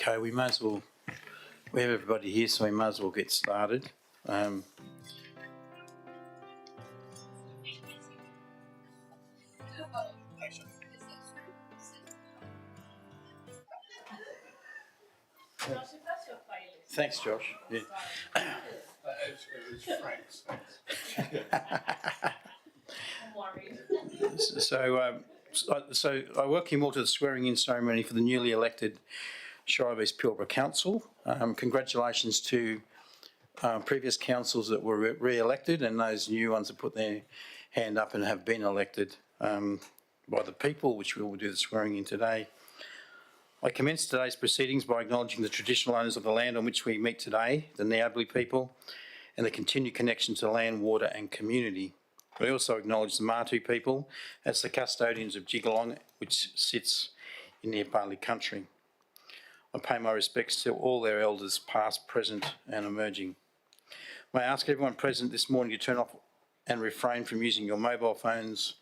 Okay, we may as well, we have everybody here, so we may as well get started. Thanks, Josh. Yeah. Frank's. I'm worried. So I welcome you all to the swearing-in ceremony for the newly elected Shire of East Pilbara Council. Congratulations to previous councils that were re-elected and those new ones that put their hand up and have been elected by the people, which we will do the swearing in today. I commence today's proceedings by acknowledging the traditional owners of the land on which we meet today, the Niabli people, and the continued connection to land, water and community. I also acknowledge the Martu people as the custodians of Jigalong, which sits in the Apali country. I pay my respects to all their elders, past, present and emerging. May I ask everyone present this morning to turn off and refrain from using your mobile phones,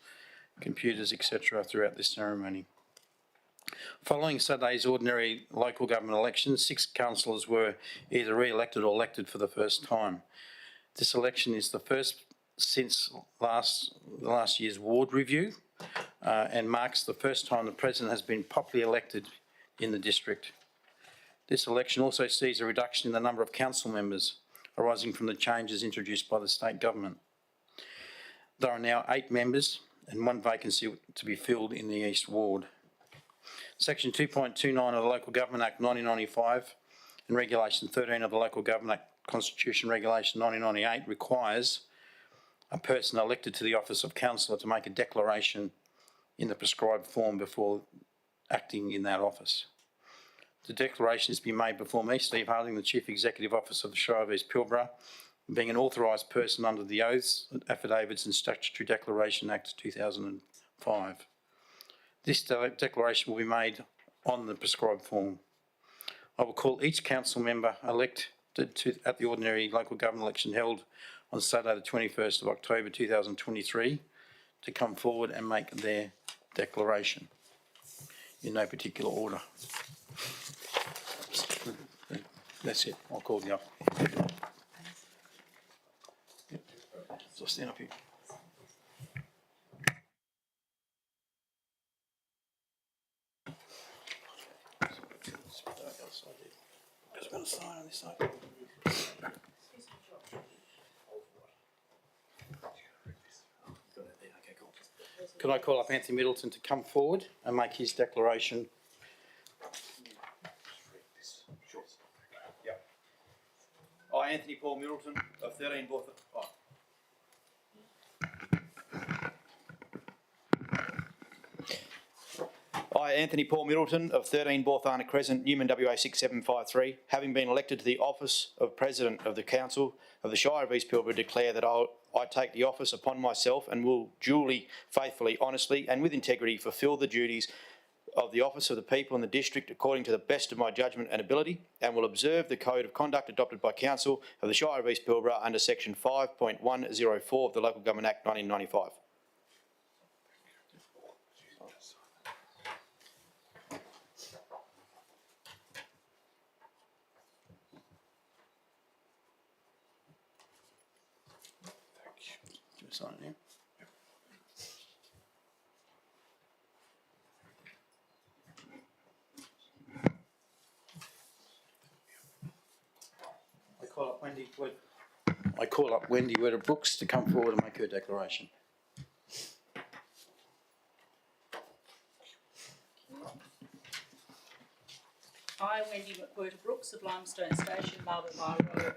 computers, etc. throughout this ceremony. Following Saturday's ordinary local government elections, 6 councillors were either re-elected or elected for the first time. This election is the first since last year's ward review and marks the first time the President has been popularly elected in the district. This election also sees a reduction in the number of council members arising from the changes introduced by the state government. There are now 8 members and 1 vacancy to be filled in the East Ward. Section 2.29 of the Local Government Act 1995 and Regulation 13 of the Local Government Act Constitution Regulation 1998 requires a person elected to the office of councillor to make a declaration in the prescribed form before acting in that office. The declaration is to be made before me, Steve Harding, the Chief Executive Officer of the Shire of East Pilbara, being an authorised person under the Oaths, Affidavits and Statutory Declaration Act 2005. This declaration will be made on the prescribed form. I will call each council member elected at the ordinary local government election held on Saturday the 21st of October 2023 to come forward and make their declaration in no particular order. That's it, I'll call you up. Yep. So stand up here. Because we're going to sign on this side. Can I call up Anthony Middleton to come forward and make his declaration? I, Anthony Paul Middleton of 13 Borth. I, Anthony Paul Middleton of 13 Borthana Crescent, Newman WA 6753, having been elected to the office of President of the Council of the Shire of East Pilbara, declare that I take the office upon myself and will duly, faithfully, honestly and with integrity fulfil the duties of the office of the people in the district according to the best of my judgment and ability, and will observe the code of conduct adopted by Council of the Shire of East Pilbara under section 5.104 of the Local Government Act 1995. Sign it here. I call up Wendy Wedder Brooks to come forward and make her declaration. I, Wendy McWhirter Brooks of Limestone Station, Marble Bar Road.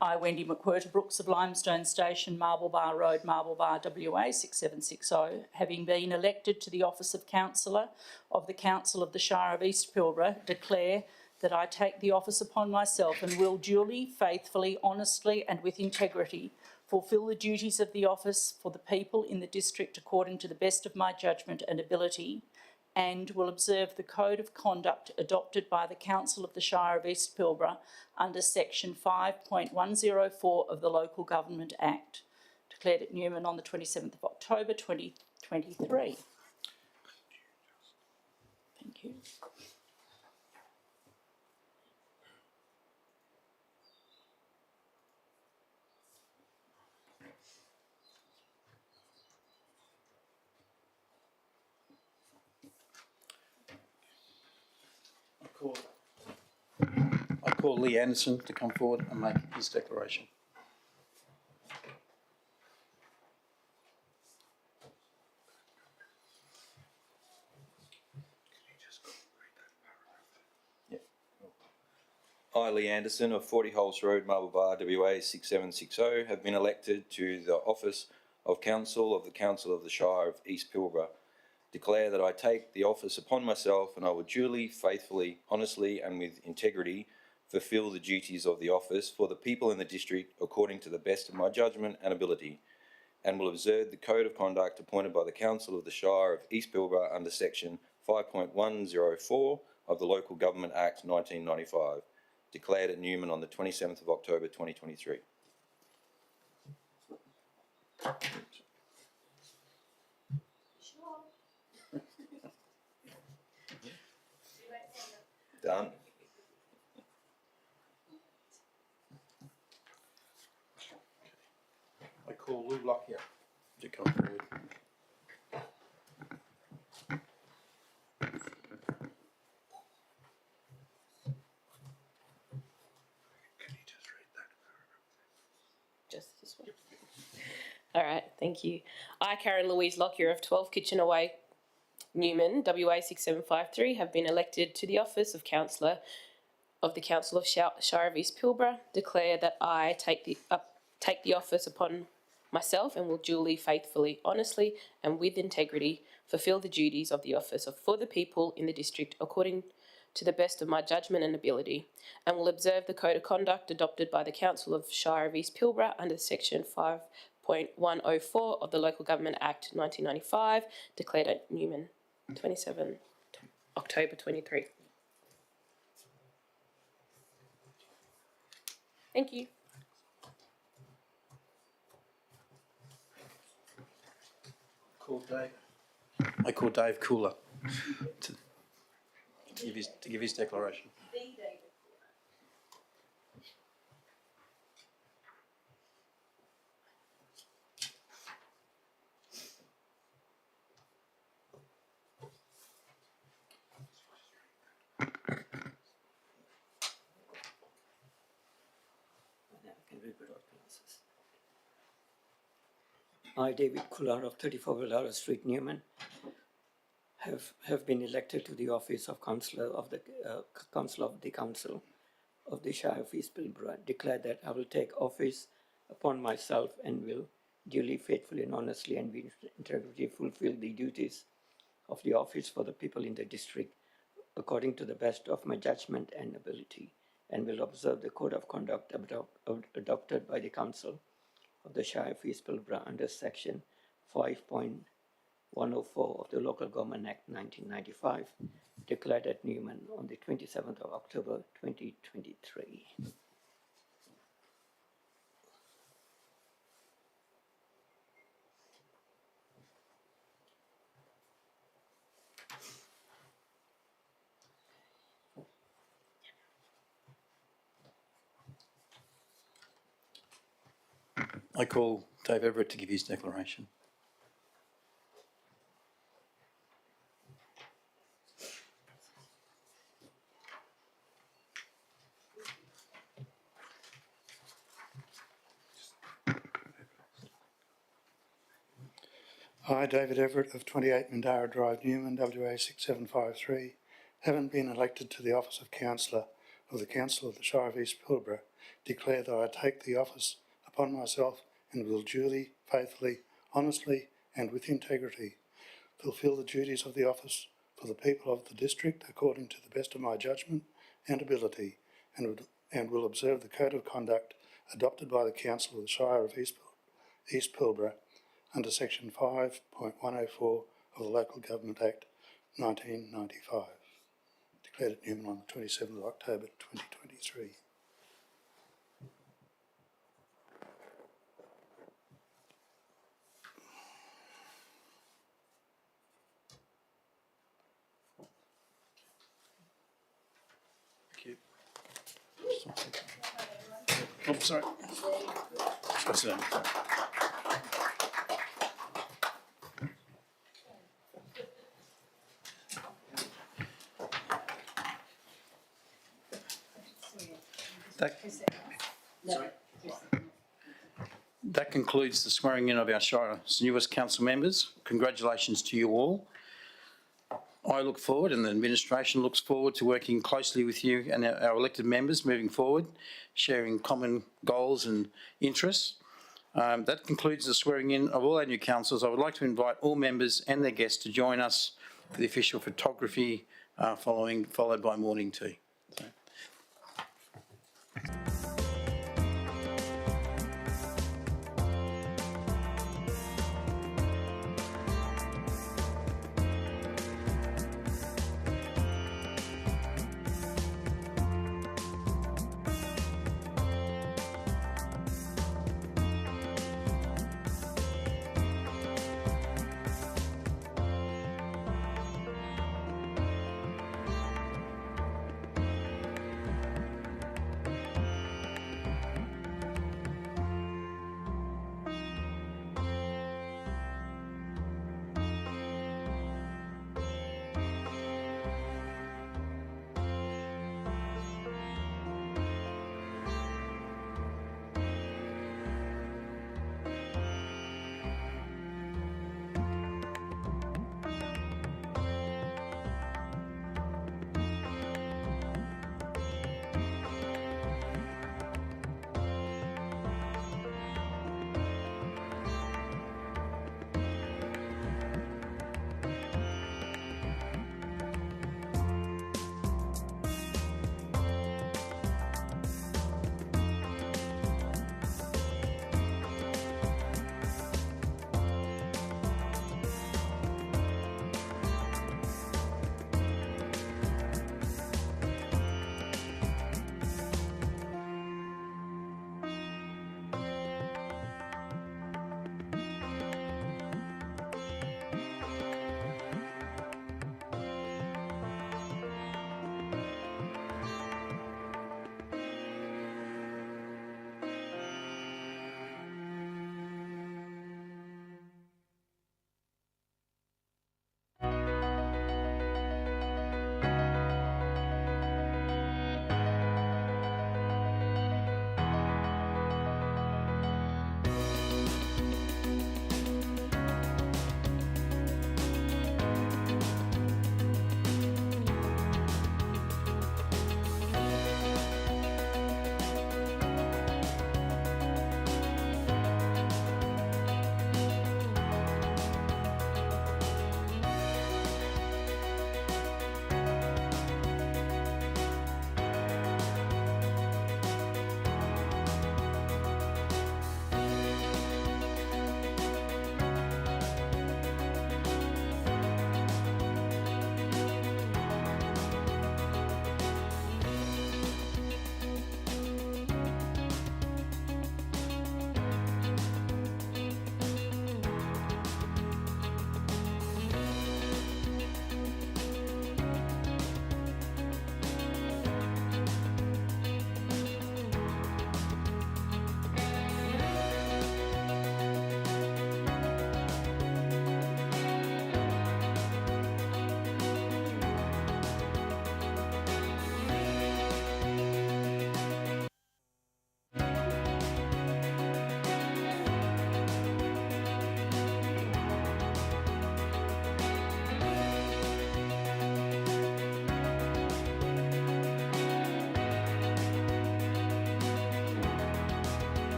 I, Wendy McWhirter Brooks of Limestone Station, Marble Bar Road, Marble Bar WA 6760, having been elected to the office of Councillor of the Council of the Shire of East Pilbara, declare that I take the office upon myself and will duly, faithfully, honestly and with integrity fulfil the duties of the office for the people in the district according to the best of my judgment and ability, and will observe the code of conduct adopted by the Council of the Shire of East Pilbara under section 5.104 of the Local Government Act, declared at Newman on the 27th of October 2023. Thank you. call Lee Anderson to come forward and make his declaration. I, Lee Anderson of 40 Holes Road, Marble Bar, WA 6760, have been elected to the office of Council of the Council of the Shire of East Pilbara. Declare that I take the office upon myself and I will duly, faithfully, honestly and with integrity fulfil the duties of the office for the people in the district according to the best of my judgment and ability, and will observe the Code of Conduct appointed by the Council of the Shire of East Pilbara under Section 5.104 of the Local Government Act 1995. Declared at Newman on the 27th of October 2023. Done. I call Lou Lockyer to come forward. Just this one. All right, thank you. I, Karen Louise Lockyer of 12 Kitchener Way, Newman, WA 6753, have been elected to the office of Councillor of the Council of Shire of East Pilbara. Declare that I take the office upon myself and will duly, faithfully, honestly and with integrity fulfil the duties of the office for the people in the district according to the best of my judgment and ability, and will observe the Code of Conduct adopted by the Council of Shire of East Pilbara under Section 5.104 of the Local Government Act 1995, declared at Newman, 27 October 23. Thank you. I call Dave Cooler to give his declaration. I, David Kullar of 34 Villara Street, Newman, have been elected to the office of Councillor of the Council of the Shire of East Pilbara. Declare that I will take office upon myself and will duly, faithfully and honestly and with integrity fulfill the duties of the office for the people in the district according to the best of my judgment and ability, and will observe the Code of Conduct adopted by the Council of the Shire of East Pilbara under Section 5.104 of the Local Government Act 1995, declared at Newman on the 27th of October 2023. I call Dave Everett to give his declaration. I, David Everett of 28 Mandara Drive, Newman, WA 6753, having been elected to the office of Councillor of the Council of the Shire of East Pilbara, declare that I take the office upon myself and will duly, faithfully, honestly and with integrity fulfil the duties of the office for the people of the district according to the best of my judgment and ability, and will observe the Code of Conduct adopted by the Council of the Shire of East Pilbara under Section 5.104 of the Local Government Act 1995. Declared at Newman on the 27th of October 2023. Thank you. Oh, sorry. What's that? That concludes the swearing in of our Shire's newest council members. Congratulations to you all. I look forward, and the administration looks forward to working closely with you and our elected members moving forward, sharing common goals and interests. That concludes the swearing in of all our new councillors. I would like to invite all members and their guests to join us for the official photography followed by morning tea.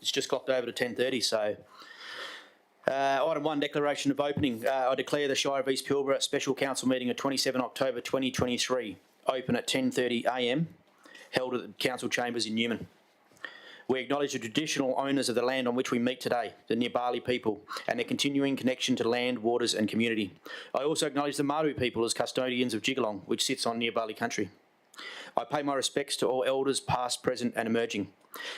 It's just clocked over to 10:30, so. Item 1, declaration of opening. I declare the Shire of East Pilbara Special Council meeting of 27 October 2023 open at 10:30 a.m, held at the Council Chambers in Newman. We acknowledge the traditional owners of the land on which we meet today, the Nyirbali people, and their continuing connection to land, waters and community. I also acknowledge the Maru people as custodians of Jigalong, which sits on Nyirbali country. I pay my respects to all elders, past, present and emerging.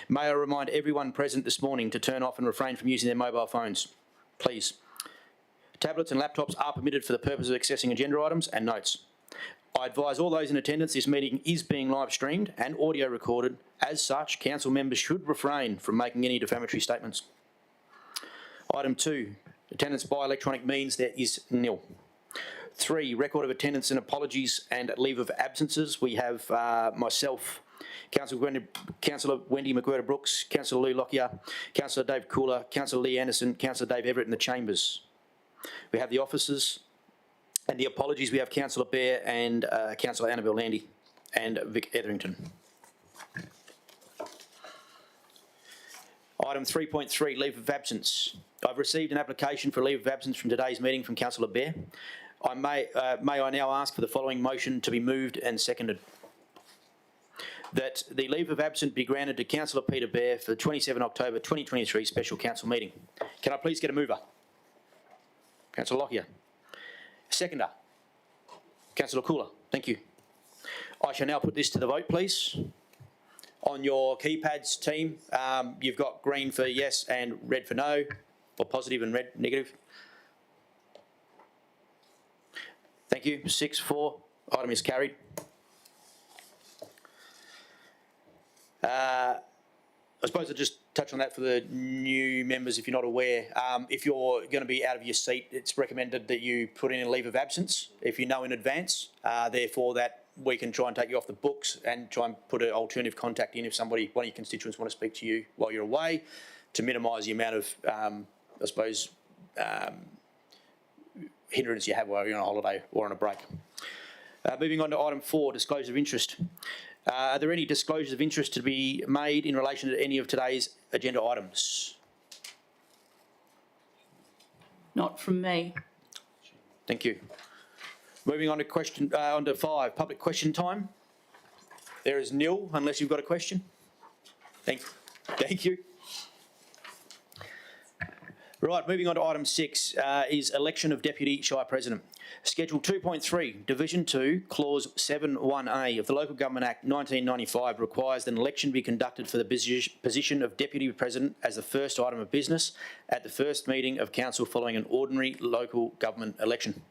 May I remind everyone present this morning to turn off and refrain from using their mobile phones, please. Tablets and laptops are permitted for the purpose of accessing agenda items and notes. I advise all those in attendance this meeting is being live streamed and audio recorded. As such, council members should refrain from making any defamatory statements. Item 2, attendance by electronic means, there is nil. 3, record of attendance and apologies and leave of absences. We have myself, Councillor Wendy McWhirter-Brooks, Councillor Lou Lockyer, Councillor Dave Cooler, Councillor Lee Anderson, Councillor Dave Everett in the chambers. We have the officers and the apologies. We have Councillor Bear and Councillor Annabelle Landy and Vic Etherington. Item 3.3, leave of absence. I've received an application for leave of absence from today's meeting from Councillor Bear. May I now ask for the following motion to be moved and seconded. That the leave of absence be granted to Councillor Peter Bear for the 27 October 2023 special council meeting. Can I please get a mover? Councillor Lockyer. Seconder. Councillor Cooler. Thank you. I shall now put this to the vote, please. On your keypads, team, you've got green for yes and red for no, or positive and red, negative. Thank you. 6-4. Item is carried. I suppose I'll just touch on that for the new members if you're not aware. If you're going to be out of your seat, it's recommended that you put in a leave of absence if you know in advance, therefore that we can try and take you off the books and try and put an alternative contact in if somebody, one of your constituents want to speak to you while you're away, to minimise the amount of, I suppose, hindrance you have while you're on a holiday or on a break. Moving on to item 4, disclosure of interest. Are there any disclosures of interest to be made in relation to any of today's agenda items? Not from me. Thank you. Moving on to on to 5, public question time. There is nil unless you've got a question. Thank you. Right, moving on to item 6 is election of Deputy Shire President. Schedule 2.3, Division 2, Clause 7(1)(a) of the Local Government Act 1995 requires that an election be conducted for the position of Deputy President as the first item of business at the first meeting of Council following an ordinary local government election.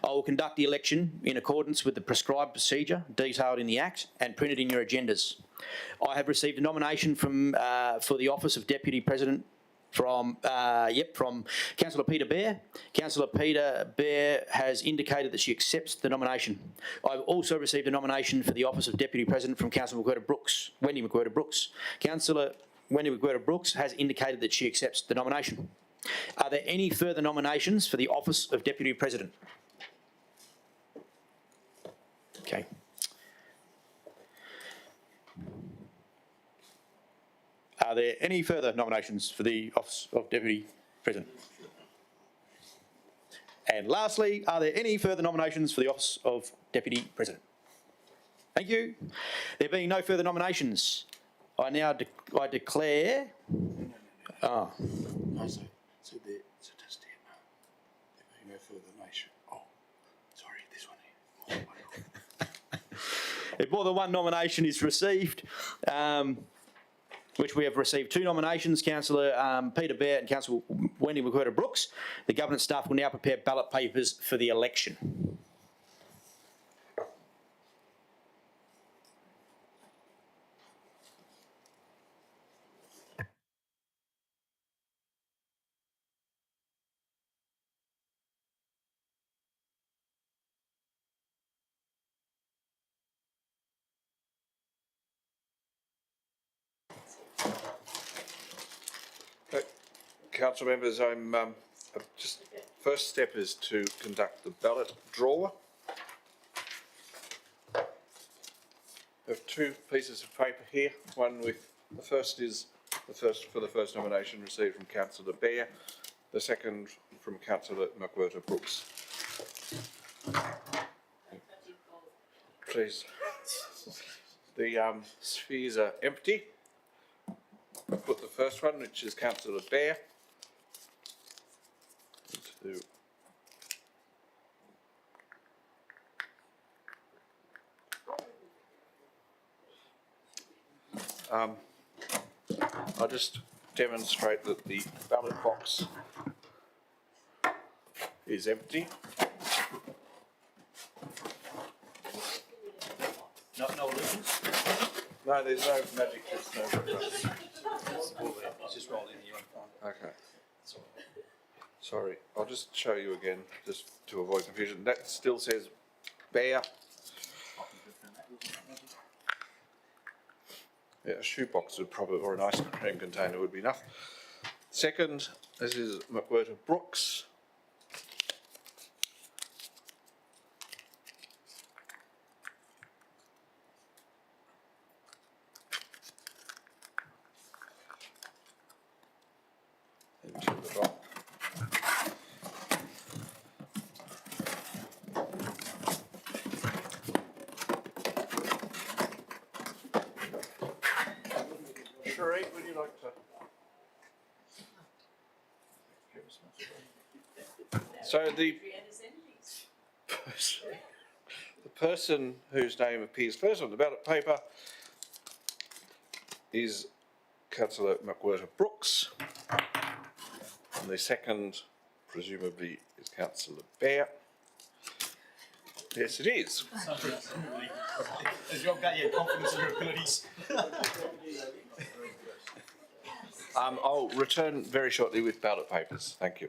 I will conduct the election in accordance with the prescribed procedure detailed in the Act and printed in your agendas. I have received a nomination for the office of Deputy President from Councillor Peter Bear. Councillor Peter Bear has indicated that she accepts the nomination. I've also received a nomination for the office of Deputy President from Councillor Wendy McWhirter-Brooks. Councillor Wendy McWhirter-Brooks has indicated that she accepts the nomination. Are there any further nominations for the office of Deputy President? Okay. Are there any further nominations for the office of Deputy President? And lastly, are there any further nominations for the office of Deputy President? Thank you. There being no further nominations, I now declare. No, so just here, there being no further nomination. Oh, sorry, this one here. If more than one nomination is received, which we have received 2 nominations, Councillor Peter Bear and Councillor Wendy McWhirter-Brooks, the government staff will now prepare ballot papers for the election. Council members, first step is to conduct the ballot drawer. I have 2 pieces of paper here. The first is the first nomination received from councillor Bear, the second from councillor McWhirter Brooks. Please. The spheres are empty. I'll put the first one, which is councillor Bear, into I'll just demonstrate that the ballot box is empty. No illusions? No, there's no magic. There's no. It's just rolled in here. Okay. Sorry, I'll just show you again, just to avoid confusion. That still says Bear. Yeah, a shoebox would probably, or an ice cream container would be enough. Second, this is McWhirter Brooks. Into the box. Sheree, would you like to? So the person whose name appears first on the ballot paper is councillor McWhirter Brooks, and the second presumably is councillor Bear. Yes, it is. Has your confidence in your abilities? I'll return very shortly with ballot papers. Thank you.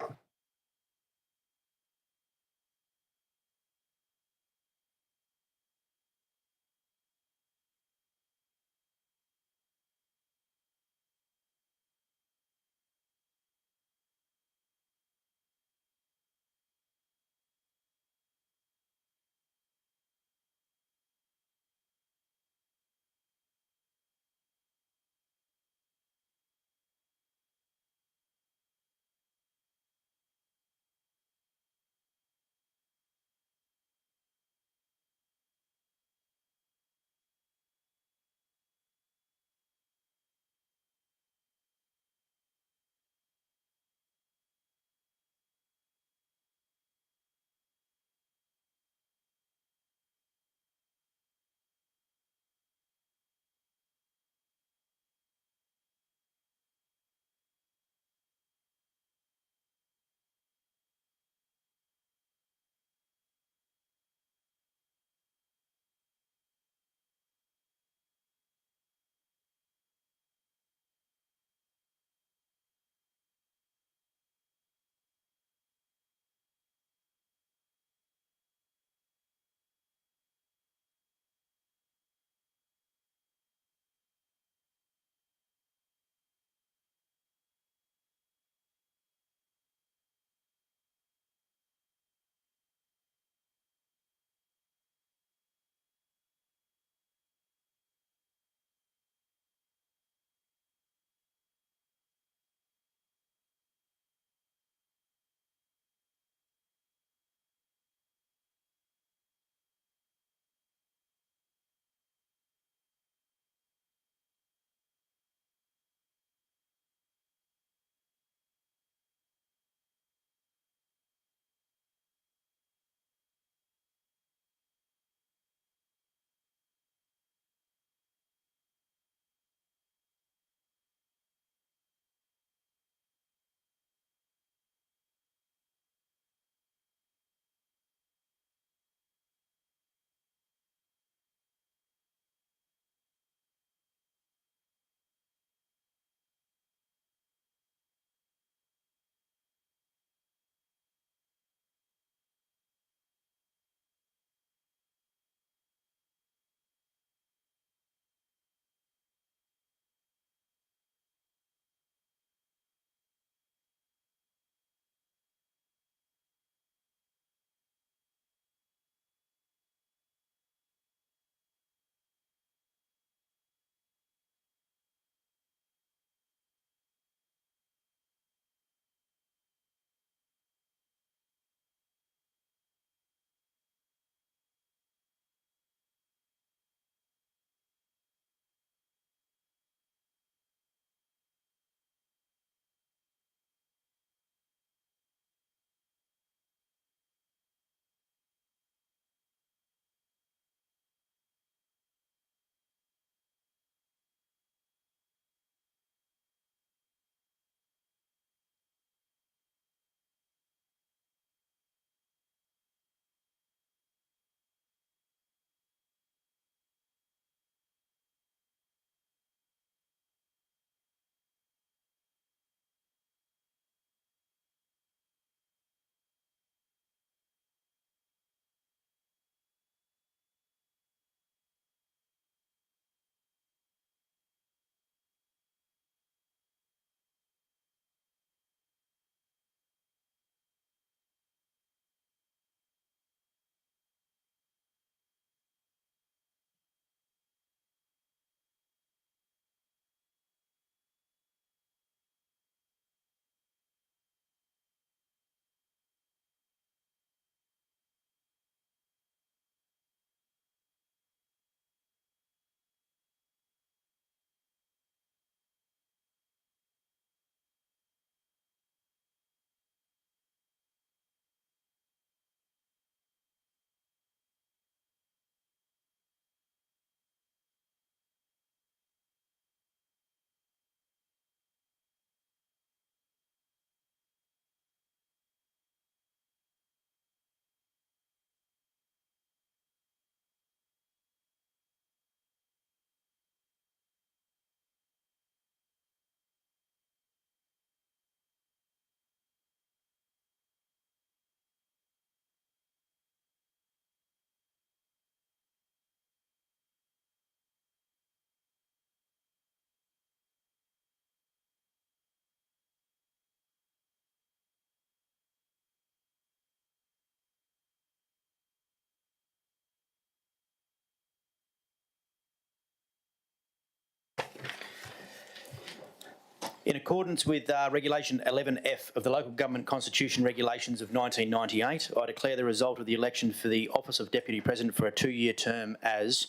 In accordance with Regulation 11F of the Local Government Constitution Regulations of 1998, I declare the result of the election for the office of Deputy President for a 2-year term as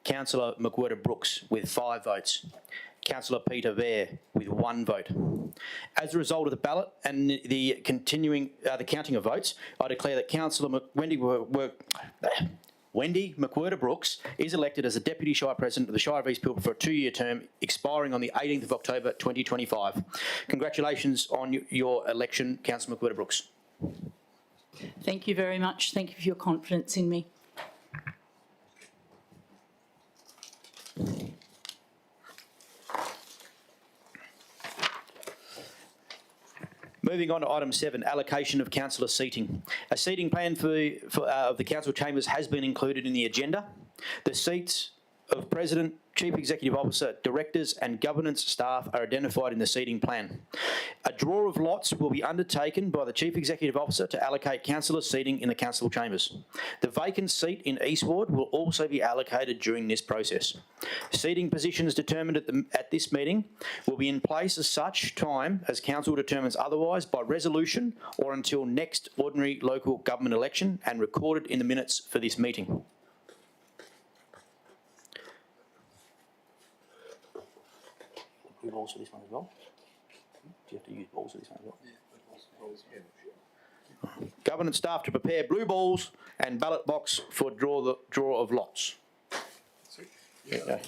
Councillor McWhirter Brooks with 5 votes, Councillor Peter Vere with 1 vote. As a result of the ballot and the counting of votes, I declare that Councillor Wendy McWhirter Brooks is elected as the Deputy Shire President of the Shire of East Pilbara for a 2-year term expiring on the 18th of October 2025. Congratulations on your election, Councillor McWhirter Brooks. Thank you very much. Thank you for your confidence in me. Moving on to item 7, allocation of councillor seating. A seating plan of the council chambers has been included in the agenda. The seats of President, Chief Executive Officer, Directors and Governance staff are identified in the seating plan. A draw of lots will be undertaken by the Chief Executive Officer to allocate councillor seating in the council chambers. The vacant seat in East Ward will also be allocated during this process. Seating positions determined at this meeting will be in place as such time as council determines otherwise by resolution or until next ordinary local government election and recorded in the minutes for this meeting. Blue balls for this one as well? Do you have to use balls for this one as well? Governance staff to prepare blue balls and ballot box for draw of lots. Yeah.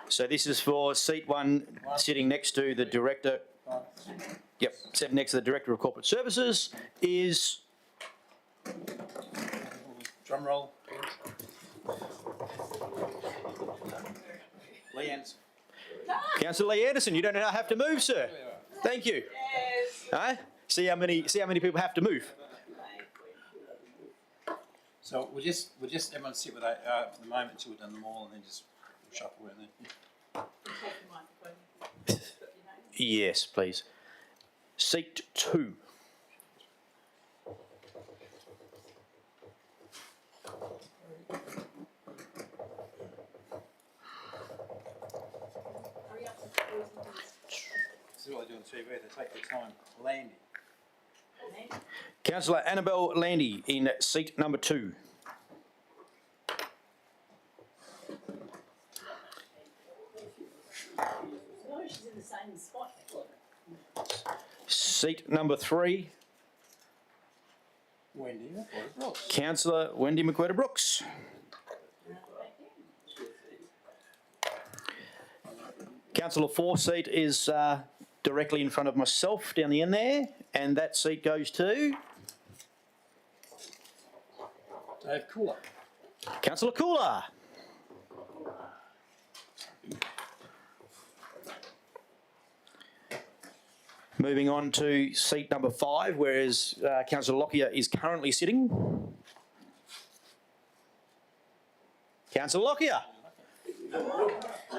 So this is for seat 1, sitting next to the Director. Yep, sitting next to the Director of Corporate Services is... Drum roll. Lee Anderson. Councillor Lee Anderson. You don't have to move, sir. Thank you. Huh? See how many people have to move. So we'll just everyone sit where they are for the moment until we've done them all, and then just shuffle around there. Yes, please. Seat 2. This is what they do on TV, they take their time. Landy. Councillor Annabelle Landy in seat number 2. She's in the same spot. Seat number 3. Wendy Brooks. Councillor Wendy McWhirter-Brooks. Councillor 4 seat is directly in front of myself down the end there, and that seat goes to Dave Cooler. Councillor Cooler. Moving on to seat number 5, whereas Councillor Lockyer is currently sitting. Councillor Lockyer.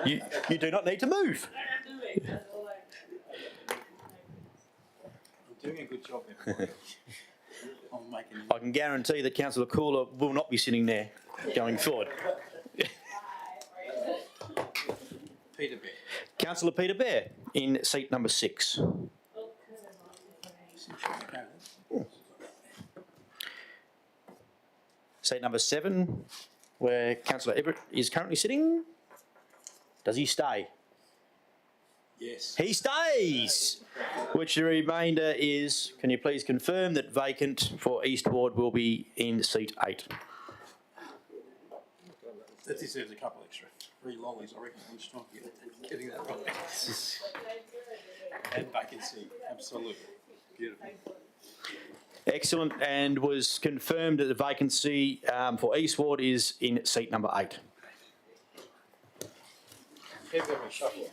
You do not need to move. I'm doing a good job there. I'm making. I can guarantee that Councillor Cooler will not be sitting there going forward. Peter Bear. Councillor Peter Bear in seat number 6. Seat number 7, where Councillor Everett is currently sitting. Does he stay? Yes. He stays! Which the remainder is, can you please confirm that vacant for East Ward will be in seat 8? That deserves a couple extra free lollies, I reckon. I'm just trying to getting that right. And vacancy, absolutely. Beautiful. Excellent, and was confirmed that the vacancy for East Ward is in seat number 8. Every shuffle.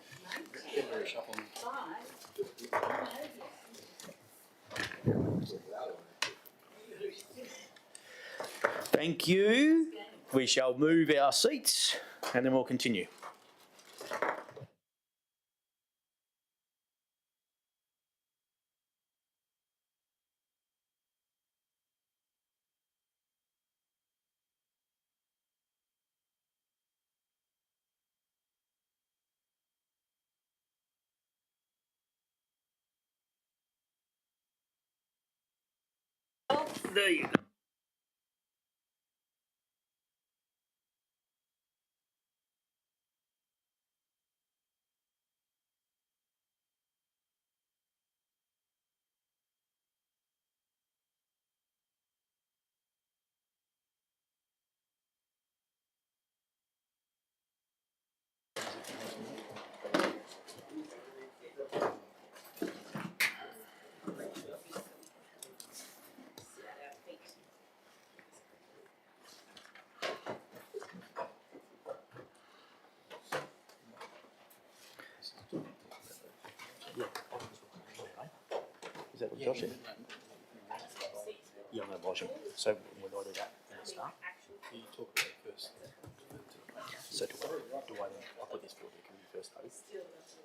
Every shuffle. Thank you. We shall move our seats and then we'll continue. There you go. Is that what Josh said? Yeah, I'm going to watch him. So when do I do that? When I start? You talk about it first. So do I I'll put this for the committee first though?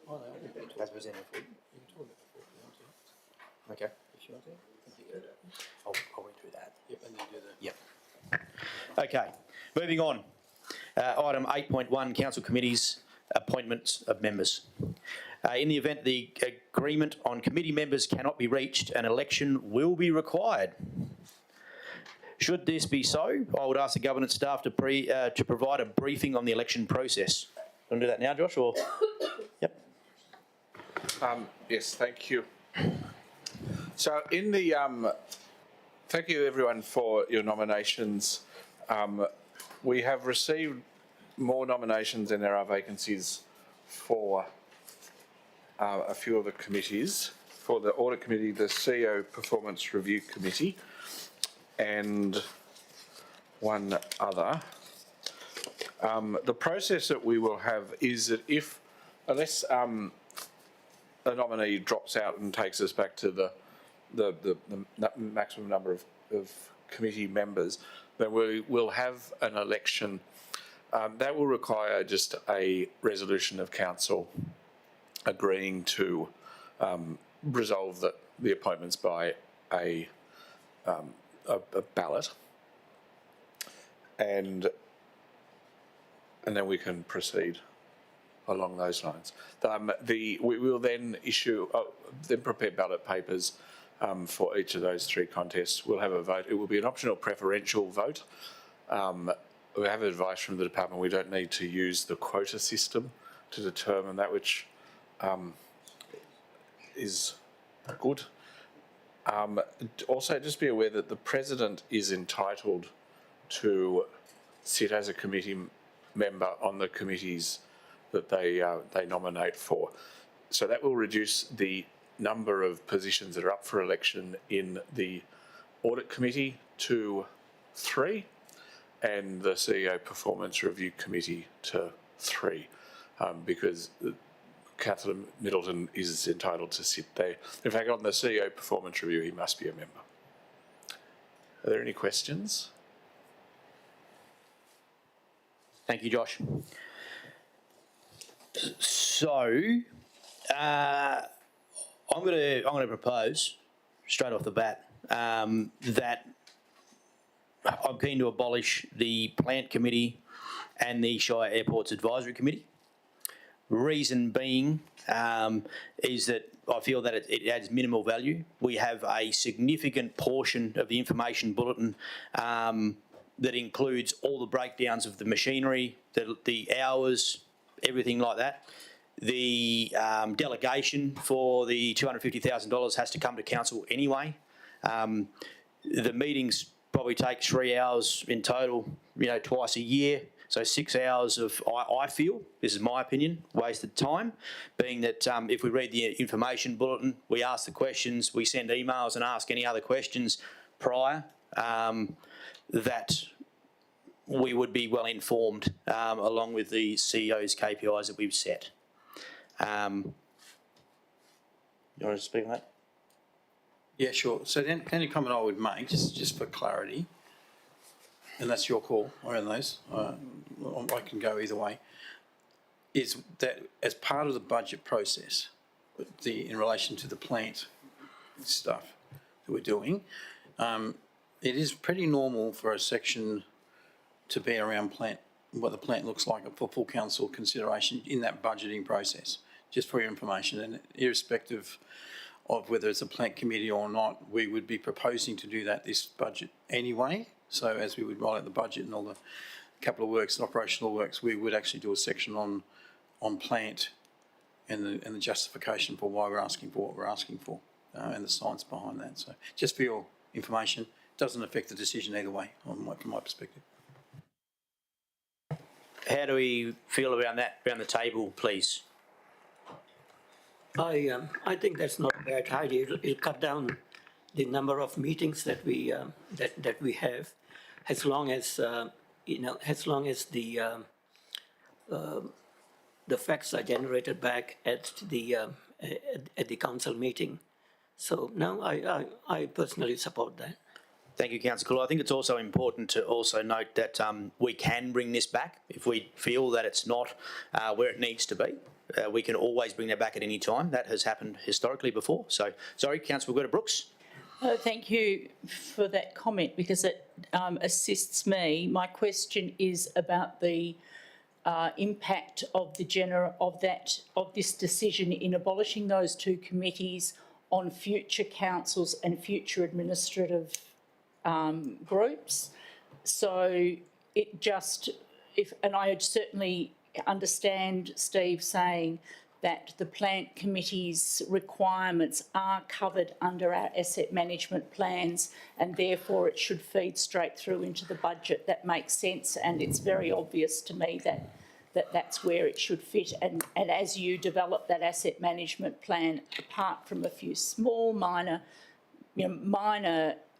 Oh, they will be. As presented for you. You can talk about it before if you want to. Okay. If you want to. I'll read through that. Yep, and then do the. Yep. Okay, moving on. Item 8.1, Council Committees, appointments of members. In the event the agreement on committee members cannot be reached, an election will be required. Should this be so, I would ask the governance staff to provide a briefing on the election process. Want to do that now, Josh, or? Yep. Yes, thank you. So in the, thank you everyone for your nominations. We have received more nominations than there are vacancies for a few of the committees. For the Audit Committee, the CEO Performance Review Committee, and one other. The process that we will have is that unless a nominee drops out and takes us back to the maximum number of committee members, then we will have an election. That will require just a resolution of council agreeing to resolve the appointments by a ballot, and then we can proceed along those lines. We will then prepare ballot papers for each of those 3 contests. We'll have a vote. It will be an optional preferential vote. We have advice from the department we don't need to use the quota system to determine that, which is good. Also, just be aware that the president is entitled to sit as a committee member on the committees that they nominate for. So that will reduce the number of positions that are up for election in the Audit Committee to 3 and the CEO Performance Review Committee to 3, because Councillor Middleton is entitled to sit there. In fact, on the CEO Performance Review, he must be a member. Are there any questions? Thank you, Josh. So, I'm going to propose straight off the bat that I'm keen to abolish the Plant Committee and the Shire Airports Advisory Committee. Reason being is that I feel that it adds minimal value. We have a significant portion of the information bulletin that includes all the breakdowns of the machinery, the hours, everything like that. The delegation for the $250,000 has to come to council anyway. The meetings probably take 3 hours in total, twice a year. So 6 hours of, I feel, this is my opinion, wasted time, being that if we read the information bulletin, we ask the questions, we send emails and ask any other questions prior, that we would be well informed along with the CEO's KPIs that we've set. You want to speak on that? Yeah, sure. So the only comment I would make, just for clarity, and that's your call around those, I can go either way, is that as part of the budget process, in relation to the plant stuff that we're doing, it is pretty normal for a section to be around plant, what the plant looks like for full council consideration in that budgeting process, just for your information. And irrespective of whether it's a plant committee or not, we would be proposing to do that this budget anyway. So as we would roll out the budget and all the capital works and operational works, we would actually do a section on plant and the justification for why we're asking for what we're asking for, and the science behind that. So just for your information, it doesn't affect the decision either way from my perspective. How do we feel around that, around the table, please? I think that's not a bad idea. It'll cut down the number of meetings that we that we have, as long as as long as the facts are generated back at the council meeting. So no, I personally support that. Thank you, Councillor Cool. I think it's also important to also note that we can bring this back if we feel that it's not where it needs to be. We can always bring that back at any time. That has happened historically before. So, sorry, Councillor Brooks. Thank you for that comment, because it assists me. My question is about the impact of this decision in abolishing those two committees on future councils and future administrative groups. So it just, and I certainly understand Steve saying that the plant committee's requirements are covered under our asset management plans, and therefore it should feed straight through into the budget. That makes sense, and it's very obvious to me that's where it should fit. And as you develop that asset management plan, apart from a few small minor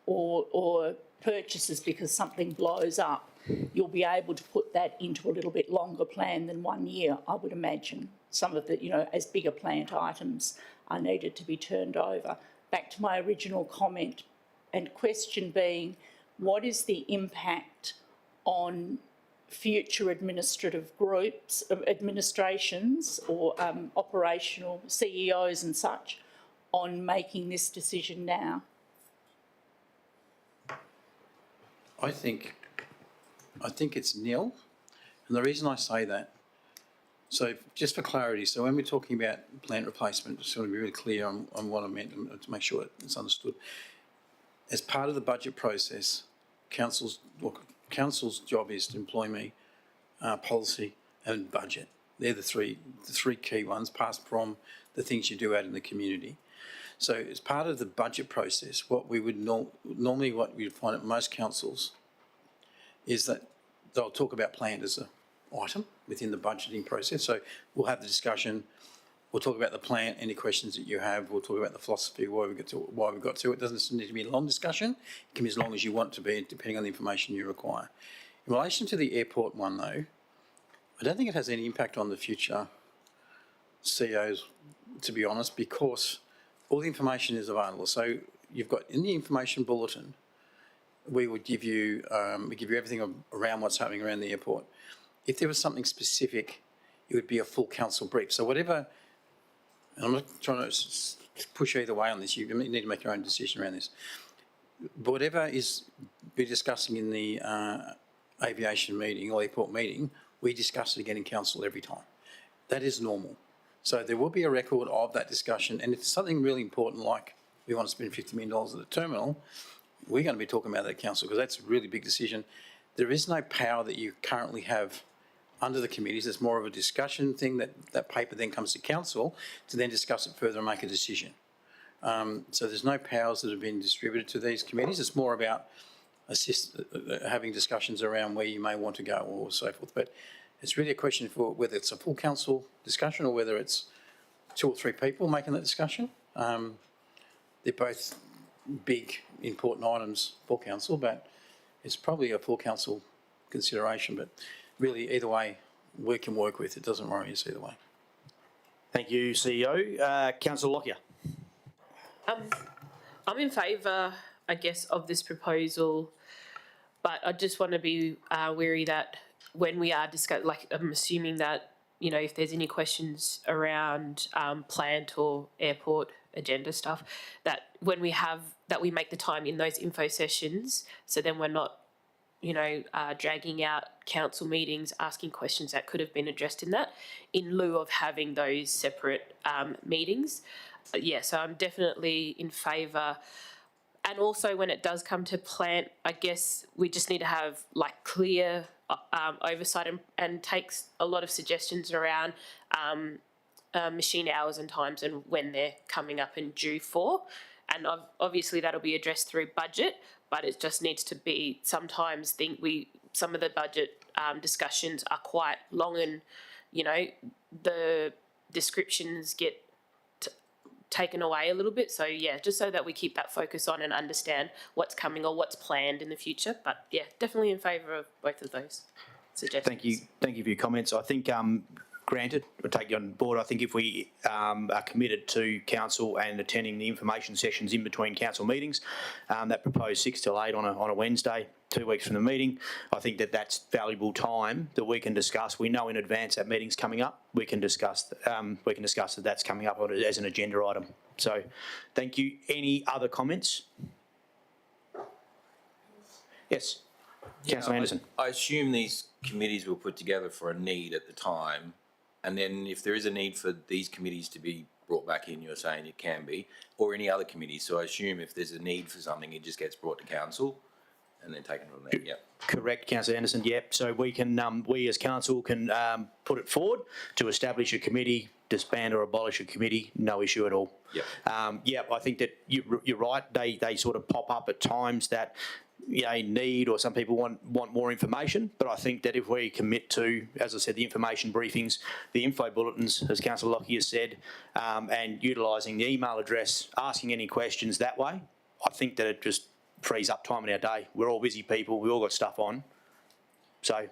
or purchases because something blows up, you'll be able to put that into a little bit longer plan than 1 year, I would imagine. Some of the, as bigger plant items are needed to be turned over. Back to my original comment and question being, what is the impact on future administrative groups, administrations or operational CEOs and such on making this decision now? I think it's nil, and the reason I say that, so just for clarity, so when we're talking about plant replacement, just want to be really clear on what I meant and to make sure it's understood. As part of the budget process, council's job is to employ me, policy and budget. They're the three key ones, apart from the things you do out in the community. So as part of the budget process, what we would normally what we'd find at most councils is that they'll talk about plant as an item within the budgeting process. So we'll have the discussion, we'll talk about the plant, any questions that you have, we'll talk about the philosophy, why we got to it. It doesn't need to be a long discussion, it can be as long as you want it to be, depending on the information you require. In relation to the airport one though, I don't think it has any impact on the future CEOs, to be honest, because all the information is available. So you've got in the information bulletin, we would give you everything around what's happening around the airport. If there was something specific, it would be a full council brief. So whatever, and I'm not trying to push either way on this, you need to make your own decision around this. But whatever we're discussing in the aviation meeting or airport meeting, we discuss it again in council every time. That is normal. So there will be a record of that discussion, and if it's something really important like we want to spend $50 million at the terminal, we're going to be talking about that at council because that's a really big decision. There is no power that you currently have under the committees. It's more of a discussion thing that paper then comes to council to then discuss it further and make a decision. So there's no powers that have been distributed to these committees. It's more about having discussions around where you may want to go or so forth. But it's really a question for whether it's a full council discussion or whether it's 2 or 3 people making that discussion. They're both big, important items for council, but it's probably a full council consideration. But really, either way, we can work with. It doesn't worry us either way. Thank you, CEO. Councillor Lockyer. I'm in favour, I guess, of this proposal, but I just want to be wary that when we are discussing, like I'm assuming that, you know, if there's any questions around plant or airport agenda stuff, that when we make the time in those info sessions, so then we're not, you know, dragging out council meetings, asking questions that could have been addressed in that, in lieu of having those separate meetings. Yeah, so I'm definitely in favour. And also when it does come to plant, I guess we just need to have like clear oversight and takes a lot of suggestions around machine hours and times and when they're coming up and due for. And obviously that'll be addressed through budget, but it just needs to be, sometimes some of the budget discussions are quite long and, you know, the descriptions get taken away a little bit. So yeah, just so that we keep that focus on and understand what's coming or what's planned in the future. But yeah, definitely in favour of both of those suggestions. Thank you for your comments. I think granted, I take you on board. I think if we are committed to council and attending the information sessions in between council meetings, that proposed 6 till 8 on a Wednesday, 2 weeks from the meeting, I think that's valuable time that we can discuss. We know in advance that meeting's coming up. We can discuss that that's coming up as an agenda item. So, thank you. Any other comments? Yes, Councillor Anderson. I assume these committees were put together for a need at the time, and then if there is a need for these committees to be brought back in, you're saying it can be, or any other committees. So I assume if there's a need for something, it just gets brought to council and then taken from there. Yep. Correct, Councillor Anderson. Yep. So we can, we as council can put it forward to establish a committee, disband or abolish a committee. No issue at all. Yep. Yep. I think that you're right. They sort of pop up at times that need, or some people want more information. But I think that if we commit to, as I said, the information briefings, the info bulletins, as Councillor Lockyer said, and utilising the email address, asking any questions that way, I think that it just frees up time in our day. We're all busy people. We all got stuff on. So,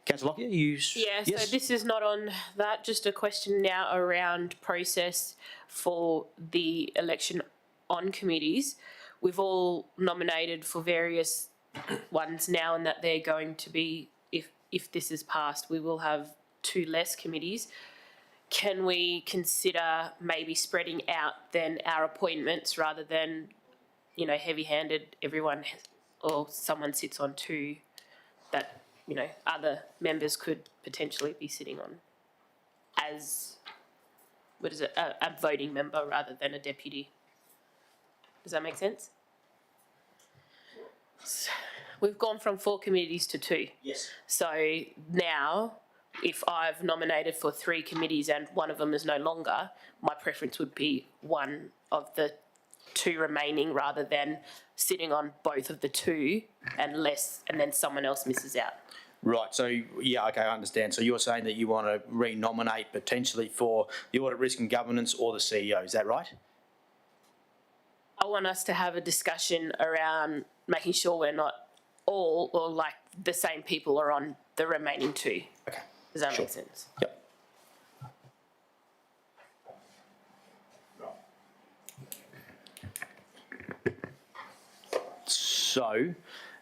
Councillor Lockyer, yes? So this is not on that. Just a question now around process for the election on committees. We've all nominated for various ones now, and that they're going to be, if this is passed, we will have 2 less committees. Can we consider maybe spreading out then our appointments rather than, heavy-handed, everyone or someone sits on 2 that, other members could potentially be sitting on as, a voting member rather than a deputy? Does that make sense? So we've gone from 4 committees to 2. Yes. So now if I've nominated for 3 committees and one of them is no longer, my preference would be one of the 2 remaining rather than sitting on both of the 2 and then someone else misses out. Right, so, yeah, okay, I understand. So you're saying that you want to re-nominate potentially for the Audit, Risk and Governance or the CEO, is that right? I want us to have a discussion around making sure we're not all, or like the same people are on the remaining 2. Okay. Does that Sure. make sense? Yep. So,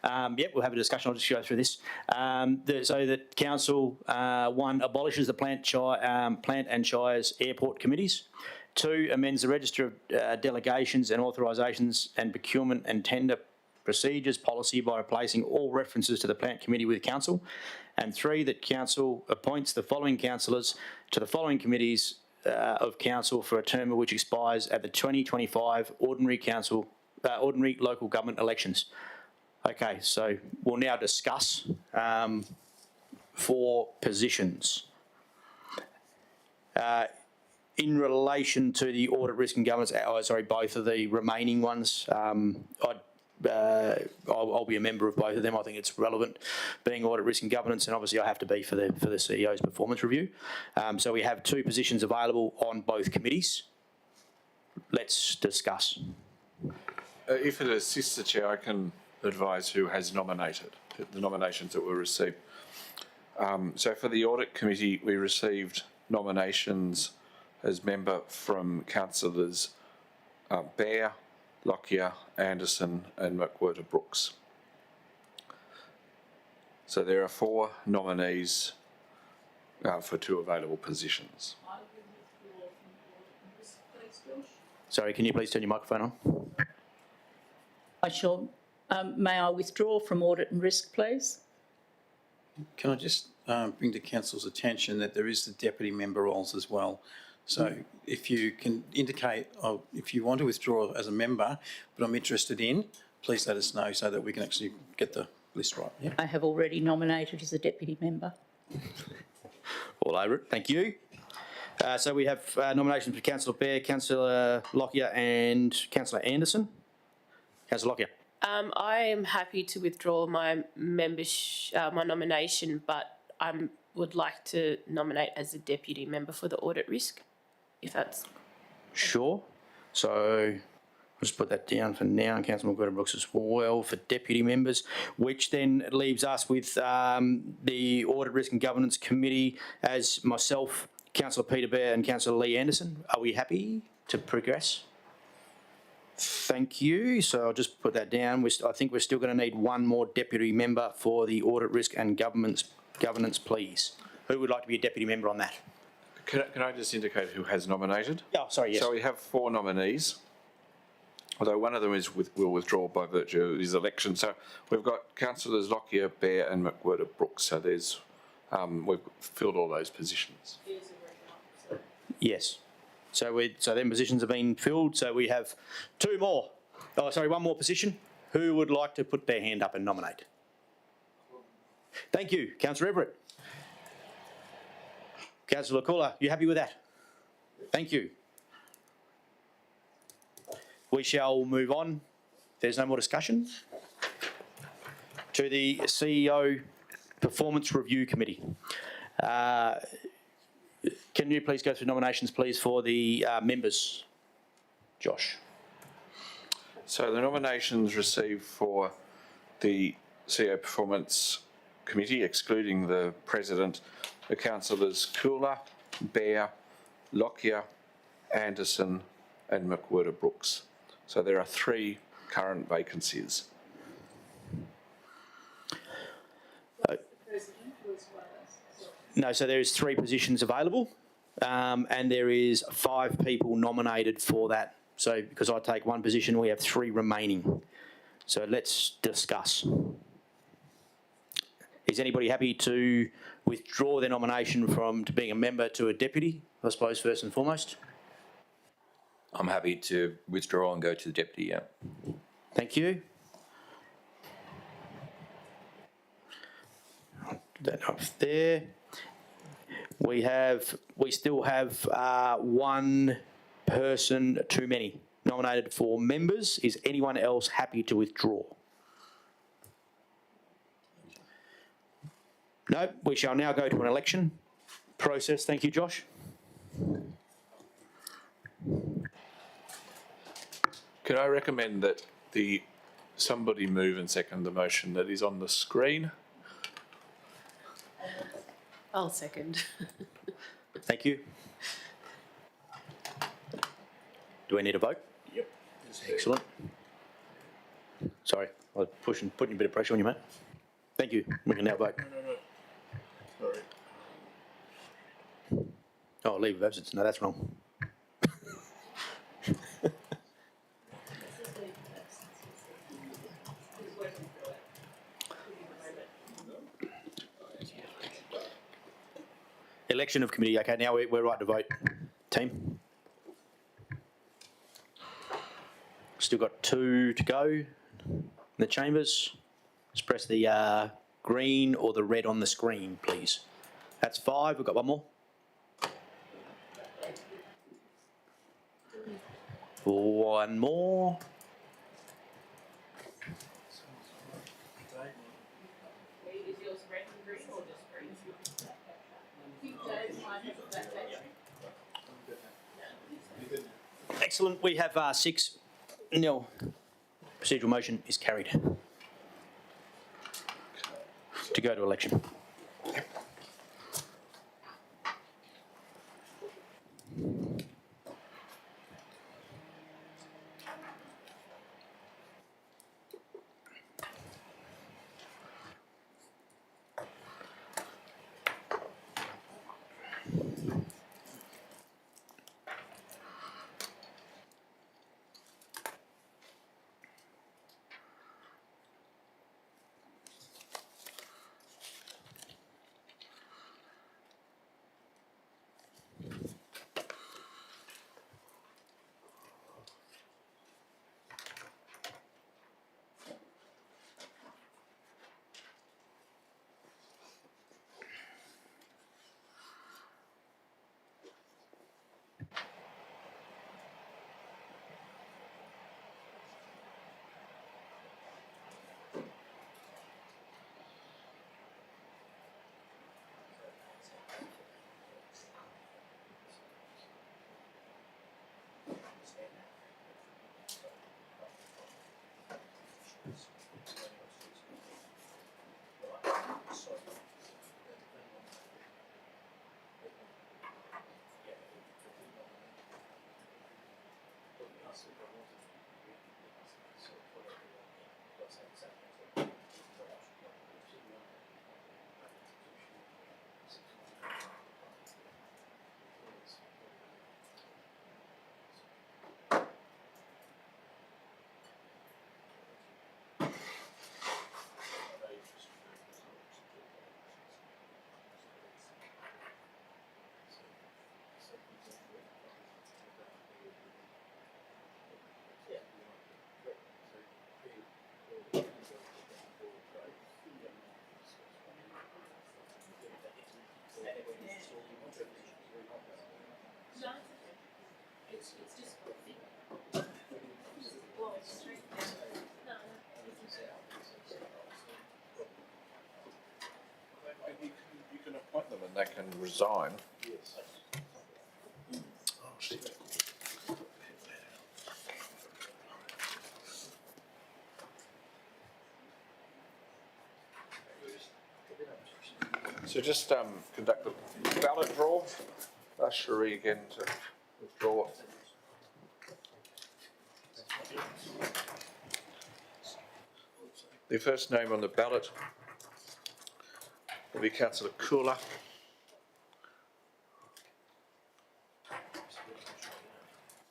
we'll have a discussion. I'll just go through this. So that council, 1, abolishes the Plant and Shires Airport Committees. 2, amends the register of delegations and authorisations and procurement and tender procedures policy by replacing all references to the Plant Committee with council. And 3, that council appoints the following councillors to the following committees of council for a term which expires at the 2025 ordinary local government elections. Okay, so we'll now discuss 4 positions. In relation to the Audit, Risk and Governance, both of the remaining ones, I'll be a member of both of them. I think it's relevant, being Audit, Risk and Governance, and obviously I have to be for the CEO's performance review. So we have 2 positions available on both committees. Let's discuss. If it assists the chair, I can advise who has nominated, the nominations that were received. So for the Audit Committee, we received nominations as member from councillors Bear, Lockyer, Anderson and McWhirter Brooks. So there are 4 nominees for 2 available positions. Sorry, can you please turn your microphone on? I shall. May I withdraw from Audit and Risk, please? Can I just bring to council's attention that there is the deputy member roles as well. So if you can indicate if you want to withdraw as a member, but I'm interested in, please let us know so that we can actually get the list right. Yeah. I have already nominated as a deputy member. All over it. Thank you. So we have nominations for Councillor Bear, Councillor Lockyer and Councillor Anderson. Councillor Lockyer. I am happy to withdraw my my nomination, but I would like to nominate as a deputy member for the Audit Risk, if that's... Sure. So I'll just put that down for now, and Councillor McWhirter Brooks as well for deputy members, which then leaves us with the Audit, Risk and Governance Committee as myself, Councillor Peter Bear and Councillor Lee Anderson. Are we happy to progress? Thank you. So I'll just put that down. I think we're still going to need 1 more deputy member for the Audit, Risk and Governance, please. Who would like to be a deputy member on that? Can I just indicate who has nominated? Oh, sorry, yes. So we have 4 nominees, although one of them will withdraw by virtue of his election. So we've got councillors Lockyer, Bear and McWhirter Brooks. So we've filled all those positions. Yes. So them positions have been filled. So we have 2 more. Oh, sorry, 1 more position. Who would like to put their hand up and nominate? Thank you, Councillor Everett. Councillor Kula, you happy with that? Thank you. We shall move on. There's no more discussion. To the CEO Performance Review Committee. Can you please go through nominations, please, for the members? Josh. So the nominations received for the CEO Performance Committee, excluding the President, the councillors Kula, Bear, Lockyer, Anderson and McWhirter Brooks. So there are 3 current vacancies. No, so there is 3 positions available, and there is 5 people nominated for that. So because I take 1 position, we have 3 remaining. So let's discuss. Is anybody happy to withdraw their nomination from being a member to a deputy, I suppose, first and foremost? I'm happy to withdraw and go to the deputy, yeah. Thank you. That up there. We still have one person too many nominated for members. Is anyone else happy to withdraw? No, we shall now go to an election process. Thank you, Josh. Can I recommend that somebody move and second the motion that is on the screen? I'll second. Thank you. Do we need a vote? Yep. Excellent. Sorry, I was putting a bit of pressure on you, mate. Thank you. We can now vote. No. Sorry. Oh, leave of absence. No, that's wrong. Election of committee. Okay, now we're right to vote. Team. Still got 2 to go in the chambers. Just press the green or the red on the screen, please. That's 5. We've got one more. 1 more. Is yours red and green or just green? Excellent. We have 6 nil. Procedural motion is carried. To go to election. You can appoint them and they can resign. So just conduct the ballot draw. Ask Cherie again to withdraw. The first name on the ballot will be Councillor Kula.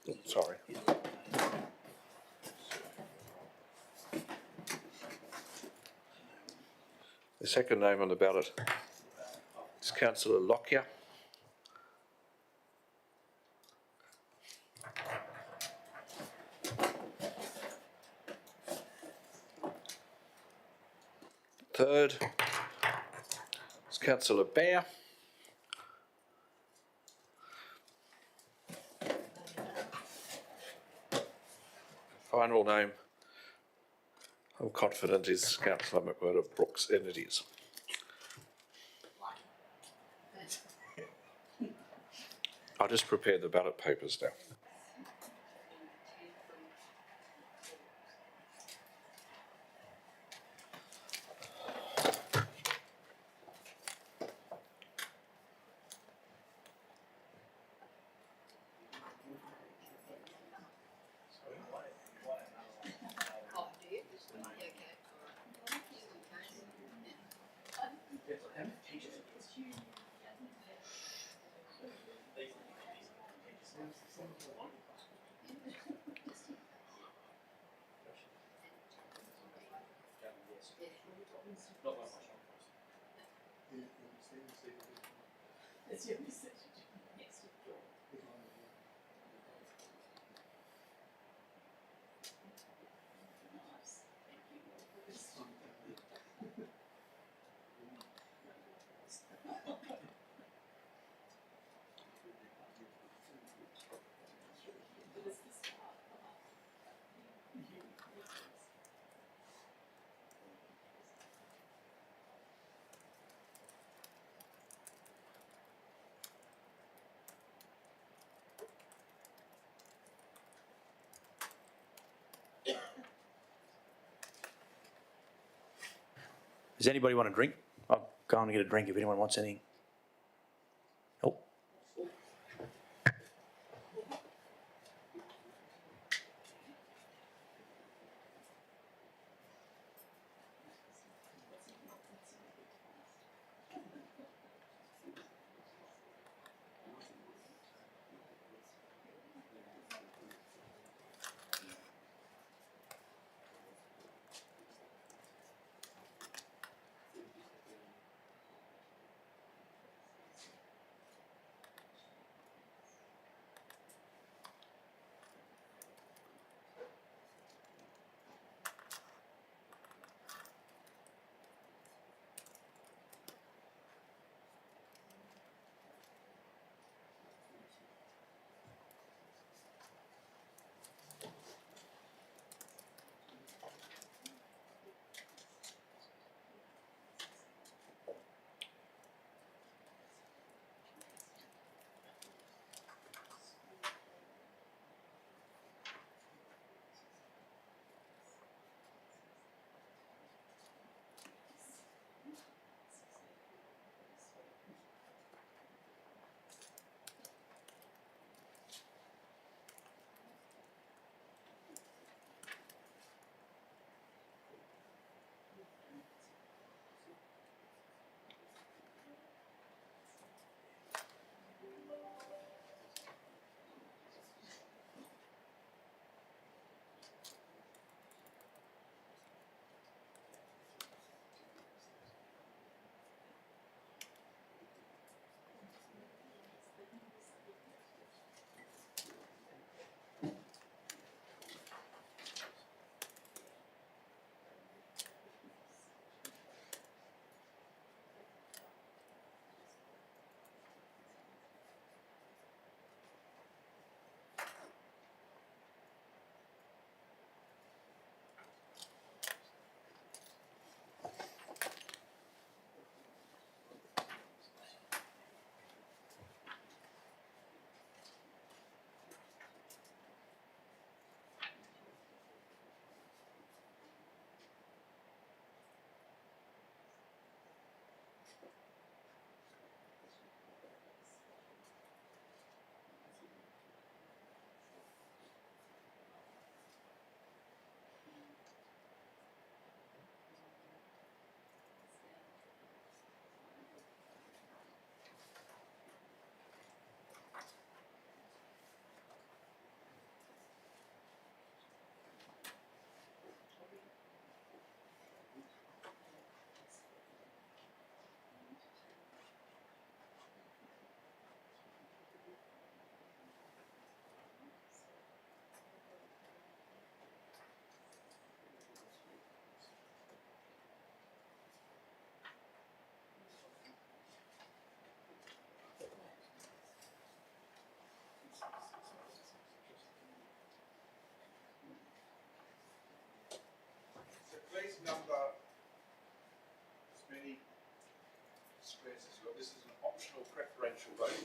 Oh, sorry. The second name on the ballot is Councillor Lockyer. Third is Councillor Bear. middle name, I'm confident, is Councillor McMurdo Brooks, and it is. I'll just prepare the ballot papers now. Does anybody want a drink? I'll go on and get a drink if anyone wants anything. Oh.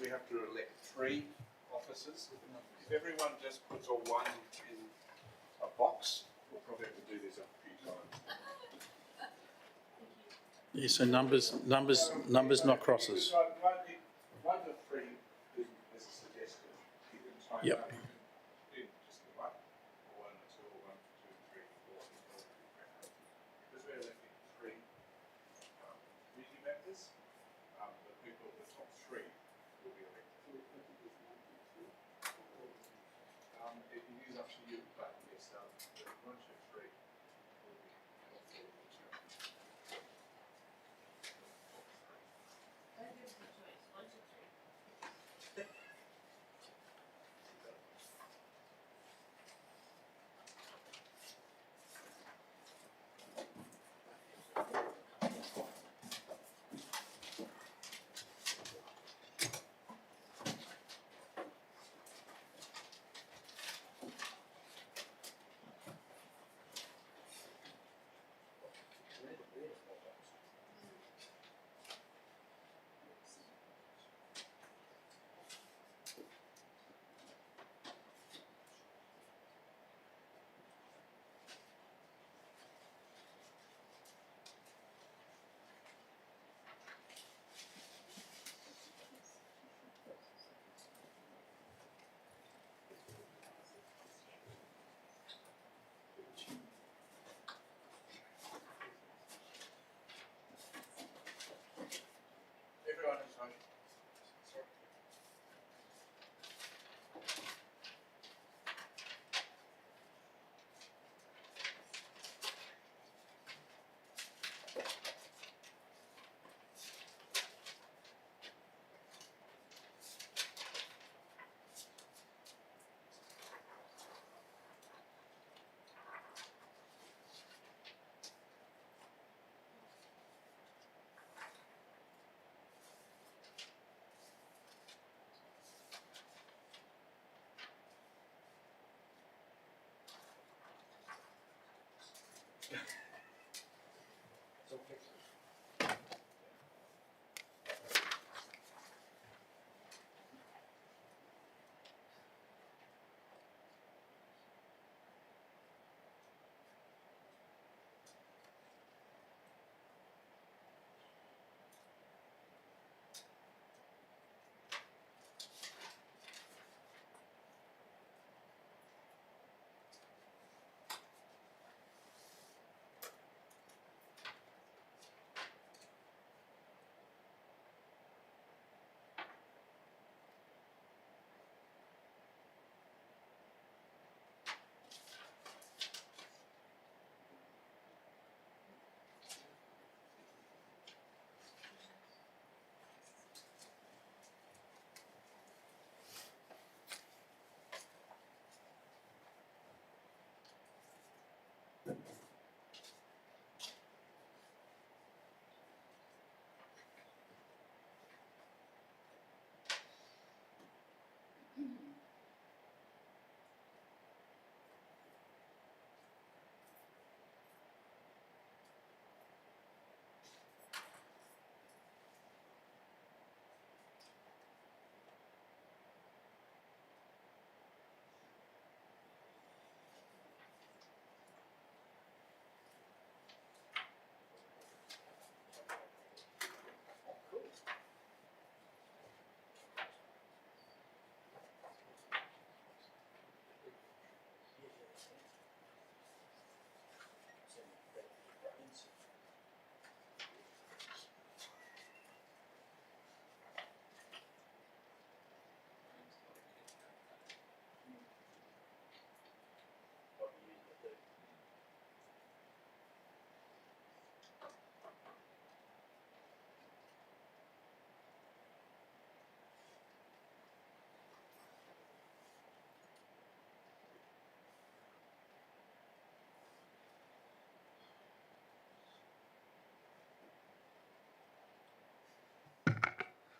we have to elect 3 officers. If everyone just puts all 1 in a box, we'll probably have to do this a few times. Yeah, so numbers, not crosses. One to 3 is a suggestion. You can time Yep. out. You can do just the 1, or 1 or 2, or 1, 2, 3, 4. Because we're electing 3 committee members, the people, the top 3 will be elected. It is up to you, but yes, the 1, 2, 3 will be helpful. Everyone is voting. Sorry.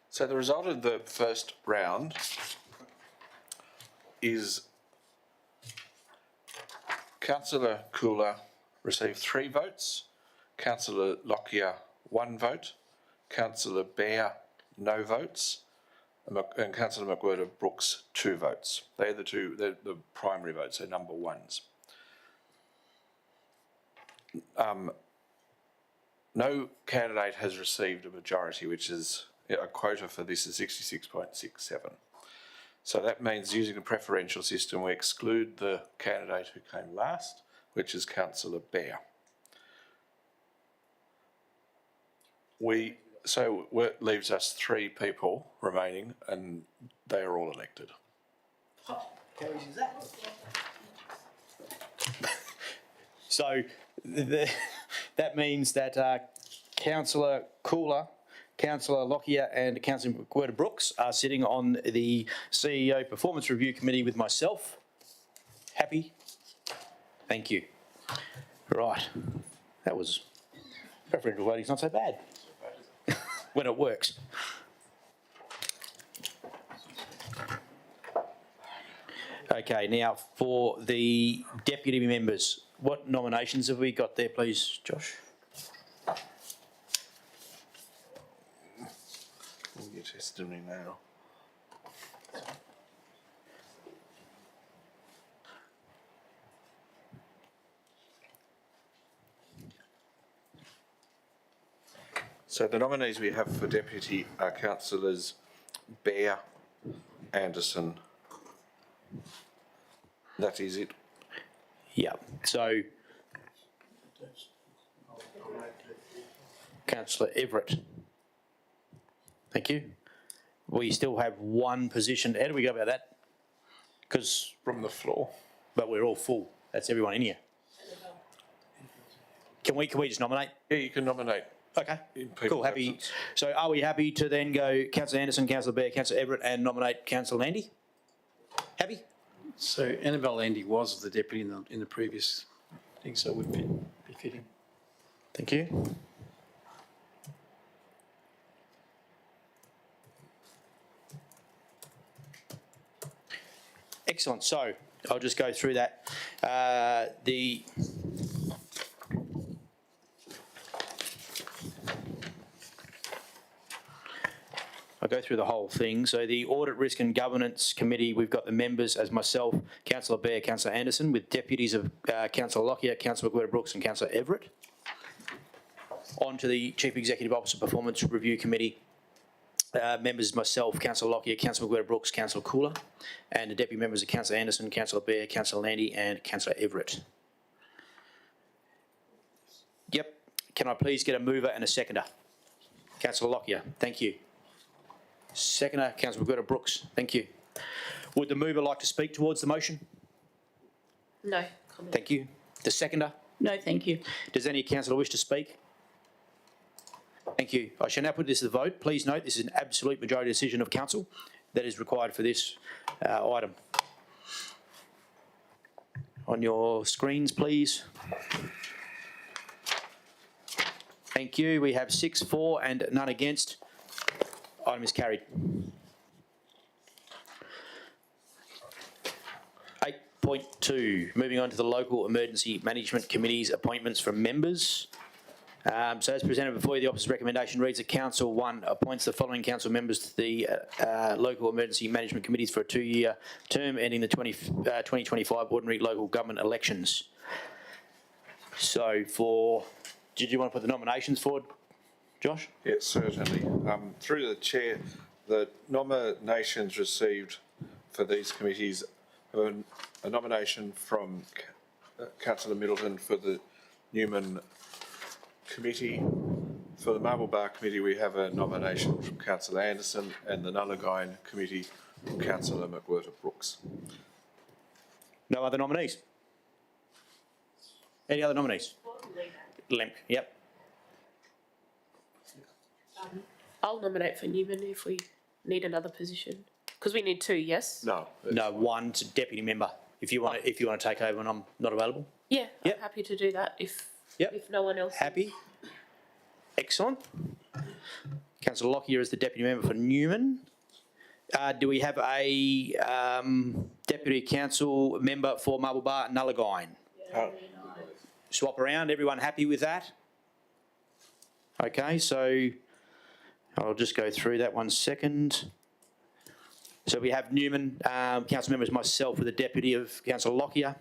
So the result of the first round is Councillor Cooler received 3 votes, Councillor Lockyer 1 vote, Councillor Bear no votes, and Councillor McWhirter Brooks 2 votes. They're the primary votes, they're number ones. No candidate has received a majority, which is a quota for this is 66.67. So that means using the preferential system, we exclude the candidate who came last, which is Councillor Bear. So it leaves us 3 people remaining, and they are all elected. So that means that Councillor Cooler, Councillor Lockyer and Councillor McWhirter Brooks are sitting on the CEO Performance Review Committee with myself. Happy? Thank you. Right. That was preferential voting's not so bad when it works. Okay, now for the deputy members, what nominations have we got there, please, Josh? Your testimony now. So the nominees we have for deputy are councillors Bear, Anderson. That is it. Yeah, so Councillor Everett. Thank you. We still have one position. How do we go about that? Because, From the floor. but we're all full. That's everyone in here. Can we just nominate? Yeah, you can nominate. Okay, In people's cool, happy. absence. So are we happy to then go Councillor Anderson, Councillor Bear, Councillor Everett and nominate Councillor Landy? Happy? So Annabelle Landy was the deputy in the previous thing, so it would be fitting. Thank you. Excellent. So I'll just go through that. I'll go through the whole thing. So the Audit, Risk and Governance Committee, we've got the members as myself, Councillor Bear, Councillor Anderson, with deputies of Councillor Lockyer, Councillor McWhirter Brooks and Councillor Everett. On to the Chief Executive Officer Performance Review Committee. Members myself, Councillor Lockyer, Councillor McWhirter Brooks, Councillor Cooler, and the deputy members are Councillor Anderson, Councillor Bear, Councillor Landy and Councillor Everett. Yep. Can I please get a mover and a seconder? Councillor Lockyer, thank you. Seconder, Councillor McWhirter Brooks, thank you. Would the mover like to speak towards the motion? No comment. Thank you. The seconder? No, thank you. Does any councillor wish to speak? Thank you. I shall now put this to the vote. Please note this is an absolute majority decision of council that is required for this item. On your screens, please. Thank you. We have 6 for and none against. Item is carried. 8.2, moving on to the Local Emergency Management Committee's appointments from members. So as presented before you, the officer's recommendation reads that Council 1 appoints the following council members to the Local Emergency Management Committees for a 2-year term ending the 2025 ordinary local government elections. So did you want to put the nominations forward, Josh? Yes, certainly. Through the chair, the nominations received for these committees are a nomination from Councillor Middleton for the Newman Committee. For the Marble Bar Committee, we have a nomination from Councillor Anderson, and the Nullagine Committee from Councillor McWhirter Brooks. No other nominees? Any other nominees? Lemp, yep. I'll nominate for Newman if we need another position. Because we need 2, yes? No. No, one to deputy member. If you want to take over when I'm not available. Yeah, Yep. I'm happy to do that if no one else. Happy? Excellent. Councillor Lockyer is the deputy member for Newman. Do we have a deputy council member for Marble Bar, Nullagine? Swap around. Everyone happy with that? Okay, so I'll just go through that 1 second. So we have Newman, council members, myself with a deputy of Councillor Lockyer.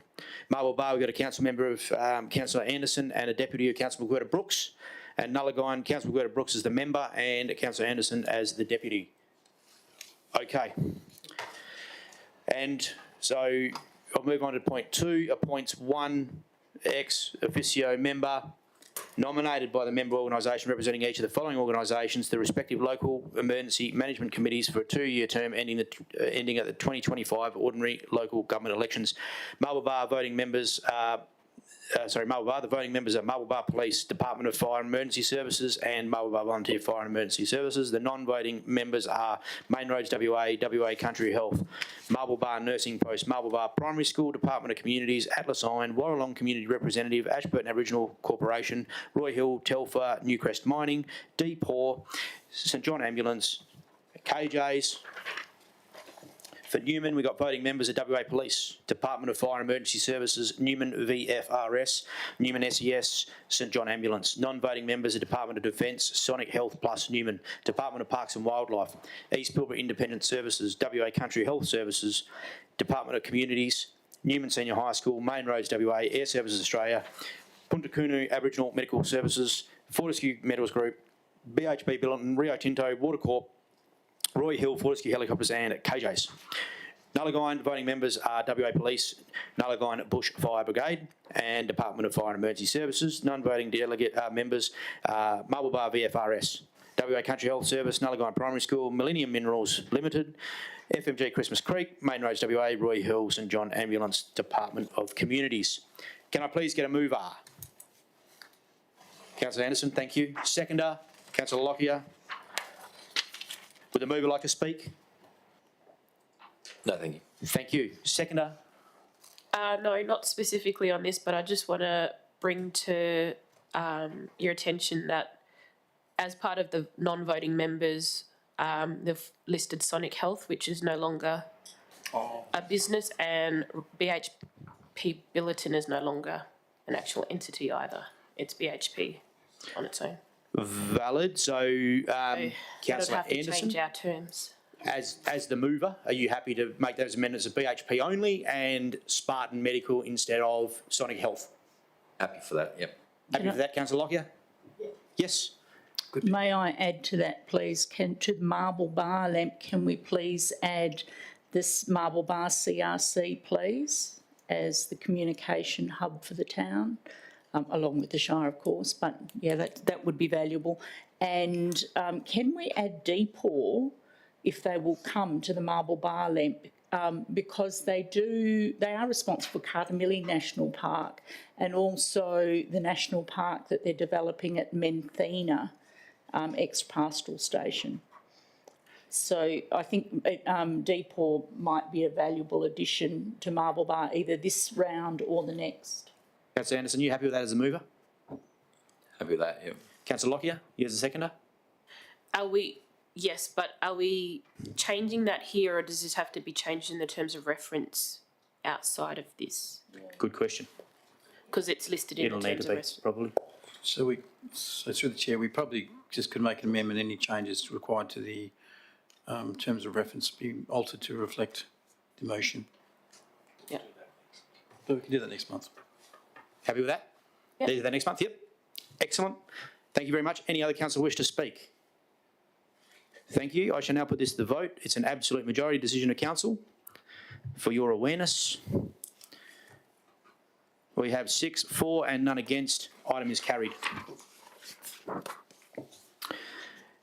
Marble Bar, we've got a council member of Councillor Anderson and a deputy of Councillor McWhirter Brooks. And Nullagine, Councillor McWhirter Brooks as the member and Councillor Anderson as the deputy. Okay. And so I'll move on to point 2, appoints one ex officio member nominated by the member organisation representing each of the following organisations, the respective local emergency management committees for a 2-year term ending at the 2025 ordinary local government elections. Marble Bar voting members Marble Bar, the voting members are Marble Bar Police, Department of Fire and Emergency Services and Marble Bar Volunteer Fire and Emergency Services. The non-voting members are Main Roads WA, WA Country Health, Marble Bar Nursing Post, Marble Bar Primary School, Department of Communities, Atlas Iron, Warralong Community Representative, Ashburton Aboriginal Corporation, Roy Hill, Telfer, Newcrest Mining, Deepore, St John Ambulance, KJ's. For Newman, we've got voting members of WA Police, Department of Fire and Emergency Services, Newman VFRS, Newman SES, St John Ambulance. Non-voting members of Department of Defence, Sonic Health plus Newman, Department of Parks and Wildlife, East Pilbara Independent Services, WA Country Health Services, Department of Communities, Newman Senior High School, Main Roads WA, Air Services Australia, Punta Kunu Aboriginal Medical Services, Fortescue Metals Group, BHP Billiton, Rio Tinto, Water Corp, Roy Hill, Fortescue Helicopters and KJ's. Nullagine voting members are WA Police, Nullagine Bush Fire Brigade and Department of Fire and Emergency Services. Non-voting delegate members are Marble Bar VFRS, WA Country Health Service, Nullagine Primary School, Millennium Minerals Limited, FMG Christmas Creek, Main Roads WA, Roy Hill, St John Ambulance, Department of Communities. Can I please get a mover? Councillor Anderson, thank you. Seconder, Councillor Lockyer. Would the mover like to speak? No, thank you. Thank you. Seconder? No, not specifically on this, but I just want to bring to your attention that as part of the non-voting members, they've listed Sonic Health, which is no longer a business, and BHP Billiton is no longer an actual entity either. It's BHP on its own. Valid. So, We'd Councillor have to Anderson, change our terms. as the mover, are you happy to make those amendments of BHP only and Spartan Medical instead of Sonic Health? Happy for that, yep. Happy for that, Councillor Lockyer? Yes. May I add to that, please? To the Marble Bar lamp, can we please add this Marble Bar CRC, please, as the communication hub for the town, along with the Shire, of course, but yeah, that would be valuable. And can we add Deepore, if they will come to the Marble Bar lamp, because they are responsible for Cartamilli National Park and also the national park that they're developing at Menthina, ex-pastoral station. So I think Deepore might be a valuable addition to Marble Bar, either this round or the next. Councillor Anderson, you happy with that as a mover? Happy with that, yep. Councillor Lockyer, you as a seconder? Yes, but are we changing that here, or does this have to be changed in the terms of reference outside of this? Good question. Because it's listed in It'll the need terms to of be, reference. probably. So through the chair, we probably just could make an amendment, any changes required to the terms of reference be altered to reflect the motion. Yeah. But we can do that next month. Happy with that? Yep. Do that next month? Yep. Excellent. Thank you very much. Any other councillor wish to speak? Thank you. I shall now put this to the vote. It's an absolute majority decision of council. For your awareness, we have 6 for and none against. Item is carried.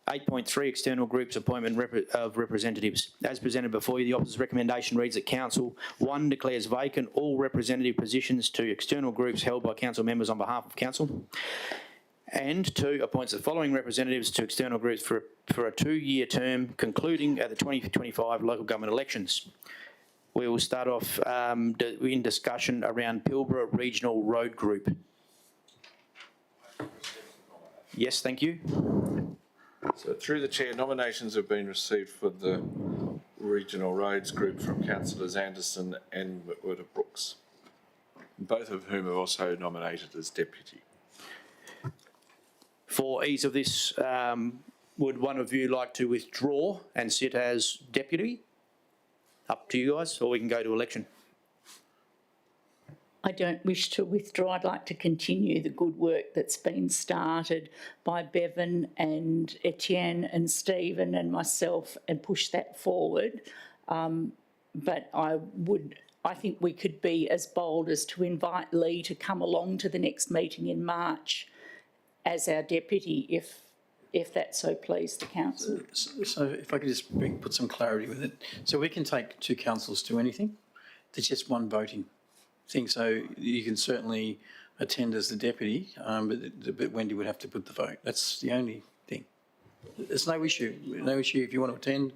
8.3, external groups appointment of representatives. As presented before you, the officer's recommendation reads that council, 1, declares vacant all representative positions to external groups held by council members on behalf of council. And 2, appoints the following representatives to external groups for a 2-year term concluding at the 2025 local government elections. We will start off in discussion around Pilbara Regional Road Group. Yes, thank you. So through the chair, nominations have been received for the Regional Roads Group from councillors Anderson and McWhirter Brooks, both of whom are also nominated as deputy. For ease of this, would one of you like to withdraw and sit as deputy? Up to you guys, or we can go to election. I don't wish to withdraw. I'd like to continue the good work that's been started by Bevan and Etienne and Stephen and myself and push that forward. But I think we could be as bold as to invite Lee to come along to the next meeting in March as our deputy, if that's so pleased the council. So if I could just put some clarity with it. So we can take 2 councillors to anything. There's just one voting thing. So you can certainly attend as the deputy, but Wendy would have to put the vote. That's the only thing. There's no issue. No issue if you want to attend.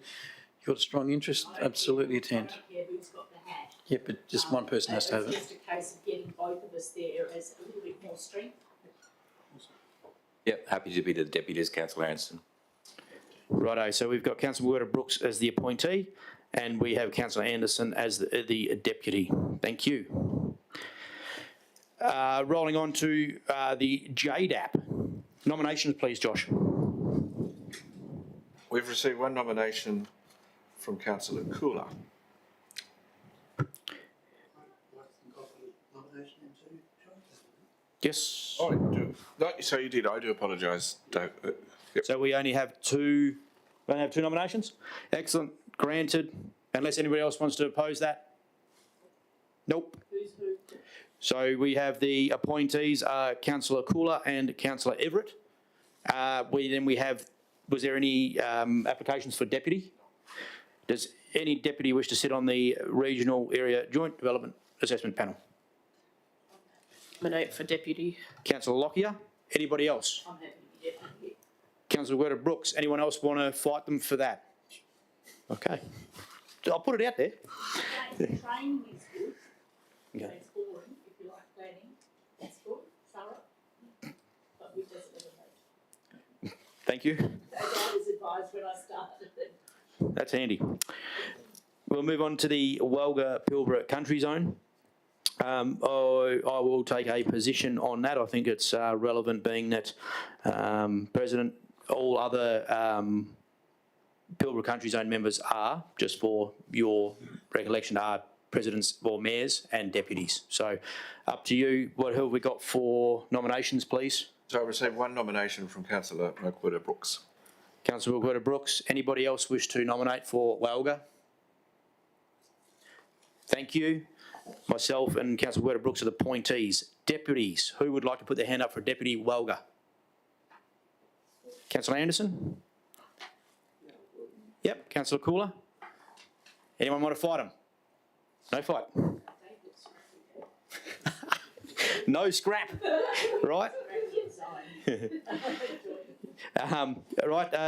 You've got a strong interest, absolutely attend. I don't care who's got the hat. Yeah, but just one person has to have It's it. just a case of getting both of us there as a little bit more strength. Yep, happy to be the deputy as Councillor Anderson. Righto, so we've got Councillor Brooks as the appointee, and we have Councillor Anderson as the deputy. Thank you. Rolling on to the JDAP. Nominations, please, Josh. We've received 1 nomination from Councillor Cooler. Yes. Oh, I do. No, so you did. I do apologise, Dave. Yep. So we only have two nominations? Excellent, granted. Unless anybody else wants to oppose that? Nope. Who's who? So we have the appointees, Councillor Cooler and Councillor Everett. Was there any applications for deputy? Does any deputy wish to sit on the Regional Area Joint Development Assessment Panel? Nominate for deputy. Councillor Lockyer. Anybody else? I'm happy to be deputy. Councillor Brooks. Anyone else want to fight them for that? Okay. I'll put it out there. Training is good. Okay. It's boring if you like planning. That's good, thorough. But we just never know. Thank you. As I was advised when I started it. That's handy. We'll move on to the Walga Pilbara Country Zone. I will take a position on that. I think it's relevant, being that President, all other Pilbara Country Zone members are, just for your recollection, are presidents or mayors and deputies. So up to you. What have we got for nominations, please? So I received 1 nomination from Councillor Brooks. Councillor Brooks. Anybody else wish to nominate for Walga? Thank you. Myself and Councillor Brooks are the appointees. Deputies. Who would like to put their hand up for Deputy Walga? Councillor Anderson? Yep. Councillor Cooler? Anyone want to fight him? No fight. No scrap. Right?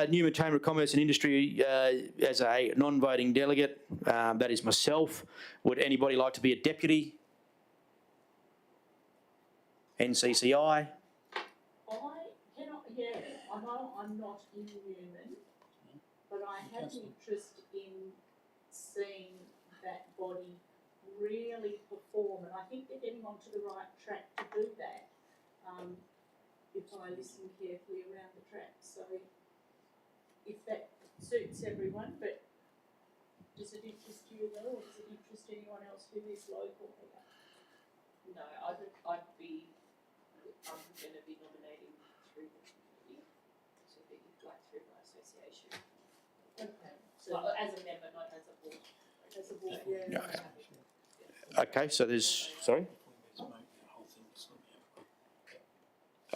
Newman Chamber of Commerce and Industry as a non-voting delegate. That is myself. Would anybody like to be a deputy? NCCI? I know I'm not in Newman, but I have an interest in seeing that body really perform, and I think they're getting onto the right track to do that. If I listen carefully around the track, so if that suits everyone, but does it interest you though, or does it interest anyone else who is local here? No, I'm going to be nominating through the committee, so like through my association. Okay, So as a member, not as a board. as a board, yeah. Okay, so there's... Sorry?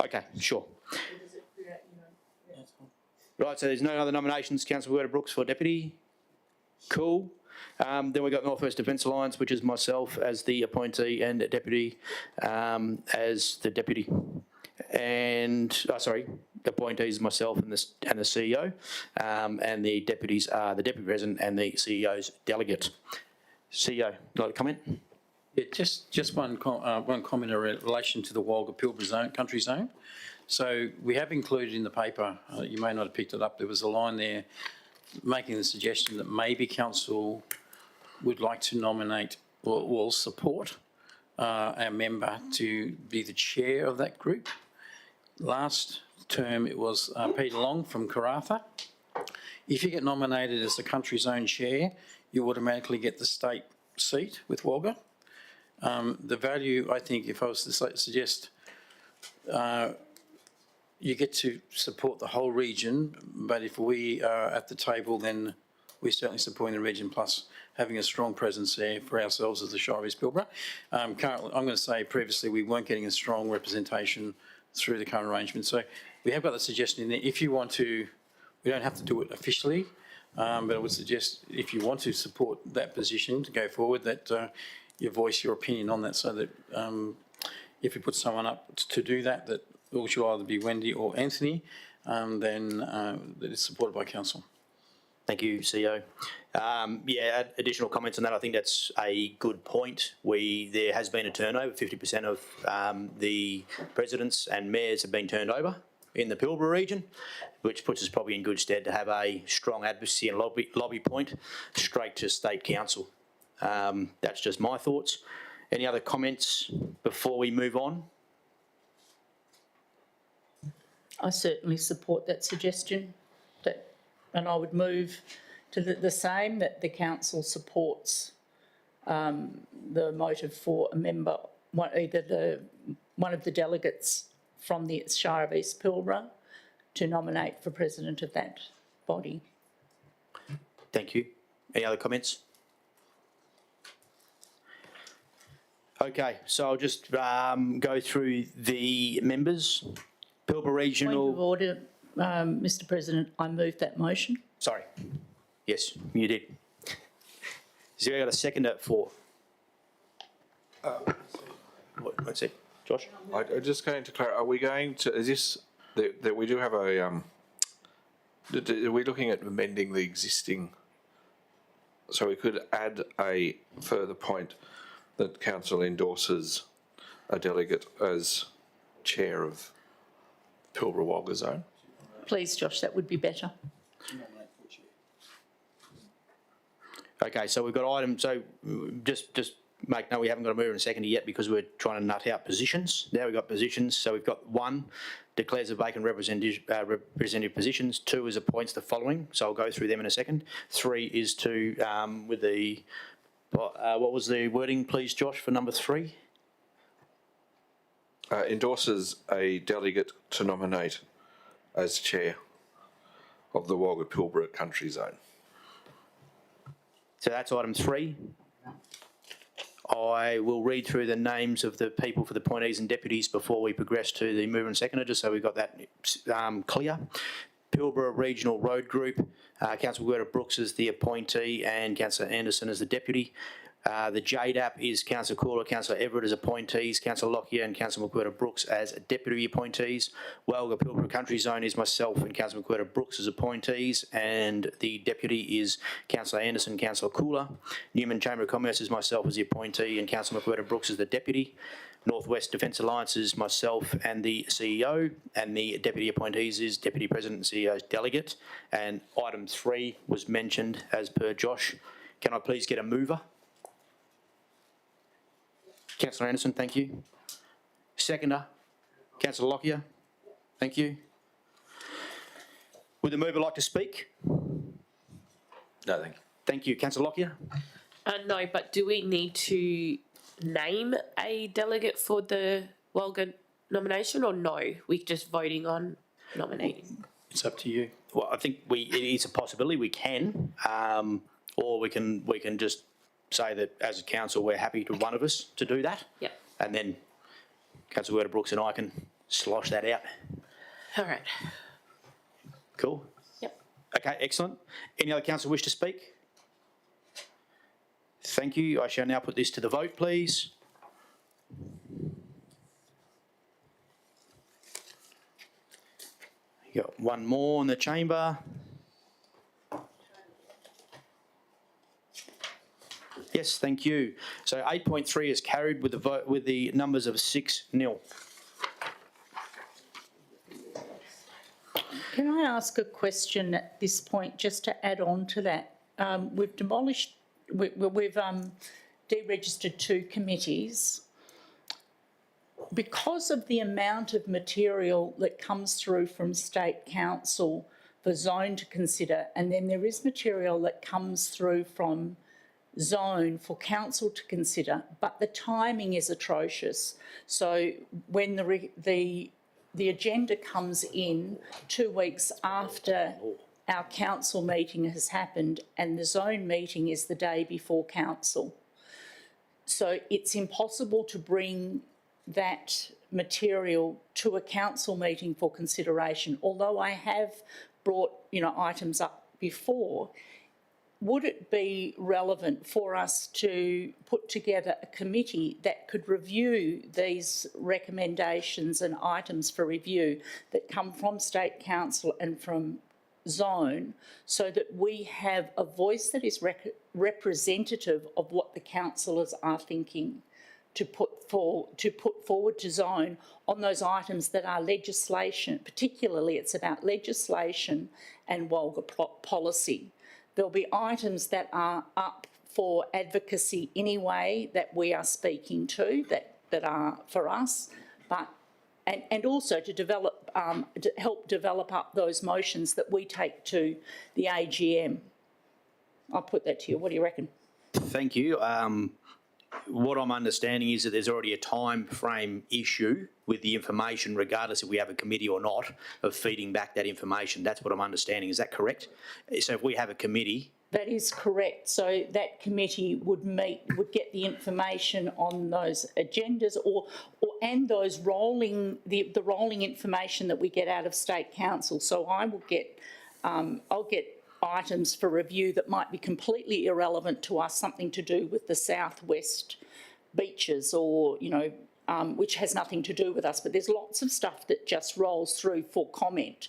Okay, sure. Or does it create, yeah. Right, so there's no other nominations. Councillor Brooks for deputy. Cool. Then we've got North West Defence Alliance, which is myself as the appointee and deputy as the deputy. And, the appointees myself and the CEO, and the deputies are the deputy president and the CEO's delegate. CEO, would you like to comment? Yeah, just one comment in relation to the Walga Pilbara Country Zone. So we have included in the paper, you may not have picked it up, there was a line there making the suggestion that maybe council would like to nominate or will support our member to be the chair of that group. Last term it was Peter Long from Karratha. If you get nominated as the country zone chair, you automatically get the state seat with Wagga. The value, I think, if I was to suggest, you get to support the whole region, but if we are at the table, then we're certainly supporting the region, plus having a strong presence there for ourselves as the Shire of East Pilbara. Currently, I'm going to say previously we weren't getting a strong representation through the current arrangement. So we have got the suggestion in there. If you want to, we don't have to do it officially, but I would suggest if you want to support that position to go forward, that you voice your opinion on that, so that if you put someone up to do that, that it should either be Wendy or Anthony, then that is supported by council. Thank you, CEO. Yeah, additional comments on that. I think that's a good point. There has been a turnover. 50% of the presidents and mayors have been turned over in the Pilbara region, which puts us probably in good stead to have a strong advocacy and lobby point straight to state council. That's just my thoughts. Any other comments before we move on? I certainly support that suggestion, and I would move to the same, that the council supports the motive for a member, one of the delegates from the Shire of East Pilbara to nominate for president of that body. Thank you. Any other comments? Okay, so I'll just go through the members. Pilbara Point Regional. of order, Mr. President, I move that motion. Sorry. Yes, you did. So I got a seconder for. What's it, Josh? I'm just going to clarify, are we going to, is this, that we do have a, are we looking at amending the existing, so we could add a further point that council endorses a delegate as chair of Pilbara Wagga Zone? Please, Josh, that would be better. Okay, so we've got items, so just make note we haven't got a mover and a seconder yet because we're trying to nut out positions. Now we've got positions, so we've got 1, declares a vacant representative positions. 2 is appoints the following, so I'll go through them in a second. 3 is to, with the, what was the wording please, Josh, for number 3? Endorses a delegate to nominate as chair of the Wagga Pilbara Country Zone. So that's item 3. I will read through the names of the people for the appointees and deputies before we progress to the mover and seconder, just so we've got that clear. Pilbara Regional Road Group, Councillor McWhirter Brooks is the appointee and Councillor Anderson is the deputy. The JDAP is Councillor Cooler, Councillor Everett as appointees, Councillor Lockyer and Councillor McWhirter Brooks as deputy appointees. Wagga Pilbara Country Zone is myself and Councillor McWhirter Brooks as appointees, and the deputy is Councillor Anderson, Councillor Cooler. Newman Chamber of Commerce is myself as the appointee and Councillor McWhirter Brooks as the deputy. Northwest Defence Alliance is myself and the CEO, and the deputy appointees is Deputy President and CEO's delegate. And item 3 was mentioned as per Josh. Can I please get a mover? Councillor Anderson, thank you. Seconder, Councillor Lockyer, thank you. Would the mover like to speak? No, thank you. Thank you. Councillor Lockyer? No, but do we need to name a delegate for the Wagga nomination, or no? We're just voting on nominating. It's up to you. Well, I think it is a possibility. We can, or we can just say that as a council we're happy to one of us to do that. Yep. And then Councillor McWhirter Brooks and I can slosh that out. All right. Cool. Yep. Okay, excellent. Any other councillor wish to speak? Thank you. I shall now put this to the vote, please. You got one more in the chamber. Yes, thank you. So 8.3 is carried with the vote with the numbers of 6-0. Can I ask a question at this point, just to add on to that? We've deregistered 2 committees. Because of the amount of material that comes through from State Council for Zone to consider, and then there is material that comes through from Zone for Council to consider, but the timing is atrocious. So when the agenda comes in 2 weeks after our council meeting has happened, and the Zone meeting is the day before council. So it's impossible to bring that material to a council meeting for consideration. Although I have brought, items up before, would it be relevant for us to put together a committee that could review these recommendations and items for review that come from State Council and from Zone, so that we have a voice that is representative of what the councillors are thinking to put forward to Zone on those items that are legislation, particularly it's about legislation and Walga policy. There'll be items that are up for advocacy anyway that we are speaking to, that are for us, but and also to develop, to help develop up those motions that we take to the AGM. I'll put that to you. What do you reckon? Thank you. What I'm understanding is that there's already a time frame issue with the information, regardless if we have a committee or not, of feeding back that information. That's what I'm understanding. Is that correct? So if we have a committee... That is correct. So that committee would get the information on those agendas and those rolling, the rolling information that we get out of State Council. So I will get, I'll get items for review that might be completely irrelevant to us, something to do with the southwest beaches or, which has nothing to do with us. But there's lots of stuff that just rolls through for comment.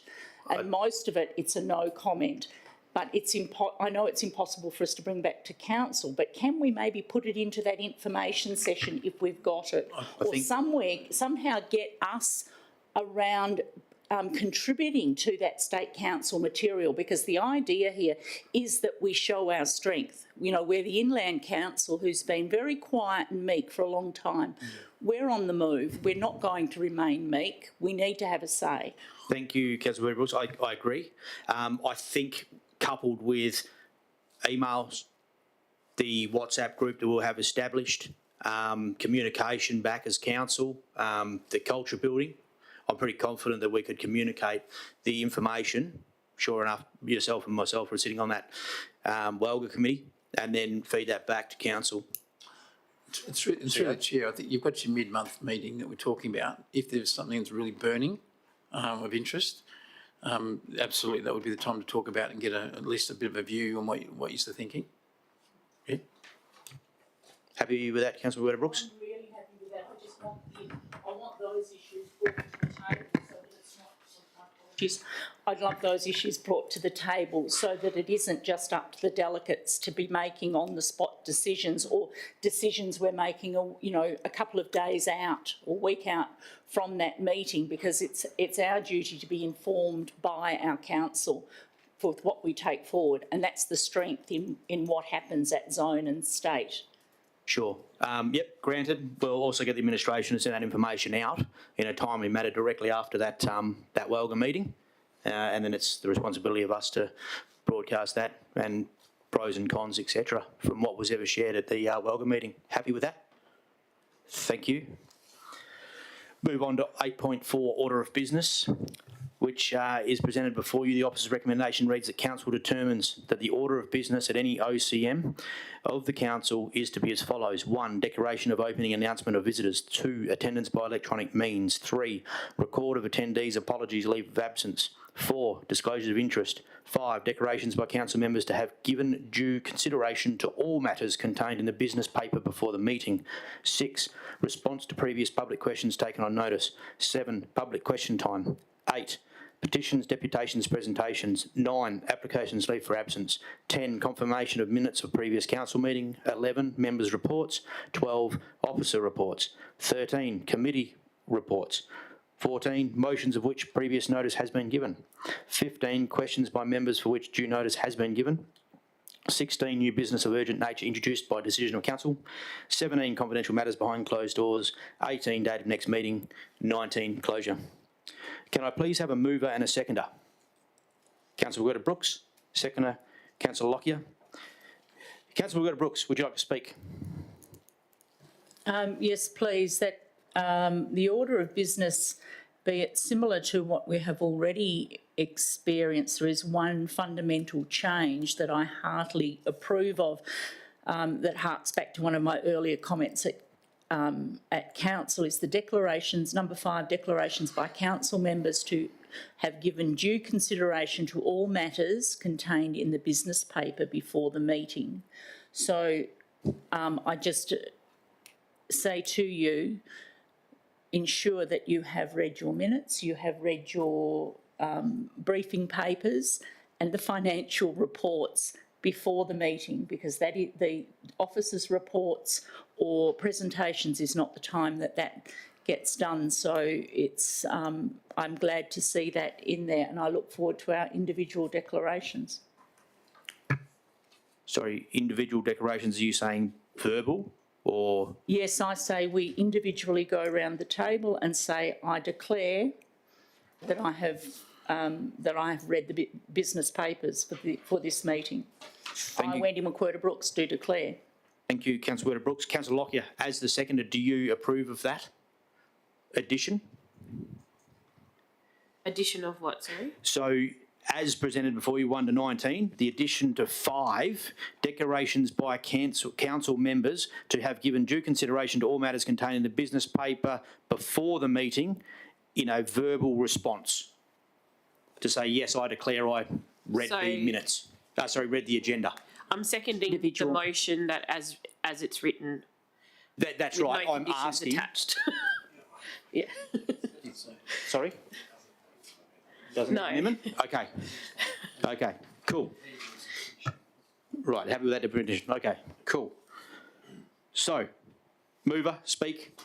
And most of it, it's a no comment. But I know it's impossible for us to bring back to council, but can we maybe put it into that information session if we've got it? Or somehow get us around contributing to that State Council material, because the idea here is that we show our strength. We're the Inland Council who's been very quiet and meek for a long time. We're on the move. We're not going to remain meek. We need to have a say. Thank you, Councillor Brooks. I agree. I think coupled with emails, the WhatsApp group that we'll have established, communication back as council, the culture building, I'm pretty confident that we could communicate the information. Sure enough, yourself and myself are sitting on that Walga committee, and then feed that back to council. Through the chair, I think you've got your mid-month meeting that we're talking about. If there's something that's really burning of interest, absolutely, that would be the time to talk about and get at least a bit of a view on what you're thinking. Yeah. Happy with that, Councillor Brooks? I'm really happy with that. I want those issues brought to the table so that it's not. I'd love those issues brought to the table so that it isn't just up to the delegates to be making on-the-spot decisions, or decisions we're making, a couple of days out or week out from that meeting, because it's our duty to be informed by our council for what we take forward, and that's the strength in what happens at Zone and State. Sure. Yep, granted. We'll also get the administration to send that information out in a timely manner directly after that that Walga meeting, and then it's the responsibility of us to broadcast that and pros and cons, etc., from what was ever shared at the Walga meeting. Happy with that? Thank you. Move on to 8.4, order of business, which is presented before you. The officer's recommendation reads that council determines that the order of business at any OCM of the council is to be as follows. 1, declaration of opening announcement of visitors. 2, attendance by electronic means. 3, record of attendees' apologies, leave of absence. 4, disclosures of interest. 5, declarations by council members to have given due consideration to all matters contained in the business paper before the meeting. 6, response to previous public questions taken on notice. 7, public question time. 8, petitions, deputations, presentations. 9, applications leave for absence. 10, confirmation of minutes of previous council meeting. 11, members' reports. 12, officer reports. 13, committee reports. 14, motions of which previous notice has been given. 15, questions by members for which due notice has been given. 16, new business of urgent nature introduced by decision of council. 17, confidential matters behind closed doors. 18, date of next meeting. 19, closure. Can I please have a mover and a seconder? Councillor Wilgota Brooks. Seconder, Councillor Lockyer. Councillor Wilgota Brooks, would you like to speak? Yes, please, that the order of business, be it similar to what we have already experienced, there is one fundamental change that I heartily approve of, that harks back to one of my earlier comments at council, is the declarations, number 5, declarations by council members to have given due consideration to all matters contained in the business paper before the meeting. So I just say to you, ensure that you have read your minutes, you have read your briefing papers and the financial reports before the meeting, because that is, the officers' reports or presentations is not the time that gets done. So it's I'm glad to see that in there, and I look forward to our individual declarations. Sorry, individual declarations, are you saying verbal or? Yes, I say we individually go around the table and say, I declare that I have read the business papers for this meeting. I, Wendy McWhirter Brooks, do declare. Thank you, Councillor Wilgota Brooks. Councillor Lockyer, as the seconder, do you approve of that addition? Addition of what, sorry? So, as presented before you, 1 to 19, the addition to 5 declarations by council members to have given due consideration to all matters contained in the business paper before the meeting in a verbal response. To say, yes, I declare I read the minutes. Read the agenda. I'm seconding the motion that as it's written. That's with right. No I'm conditions asking. attached. Yeah. Sorry? Doesn't No. amendment? Okay. Okay, cool. Right, happy with that definition. Okay, cool. So, mover, speak.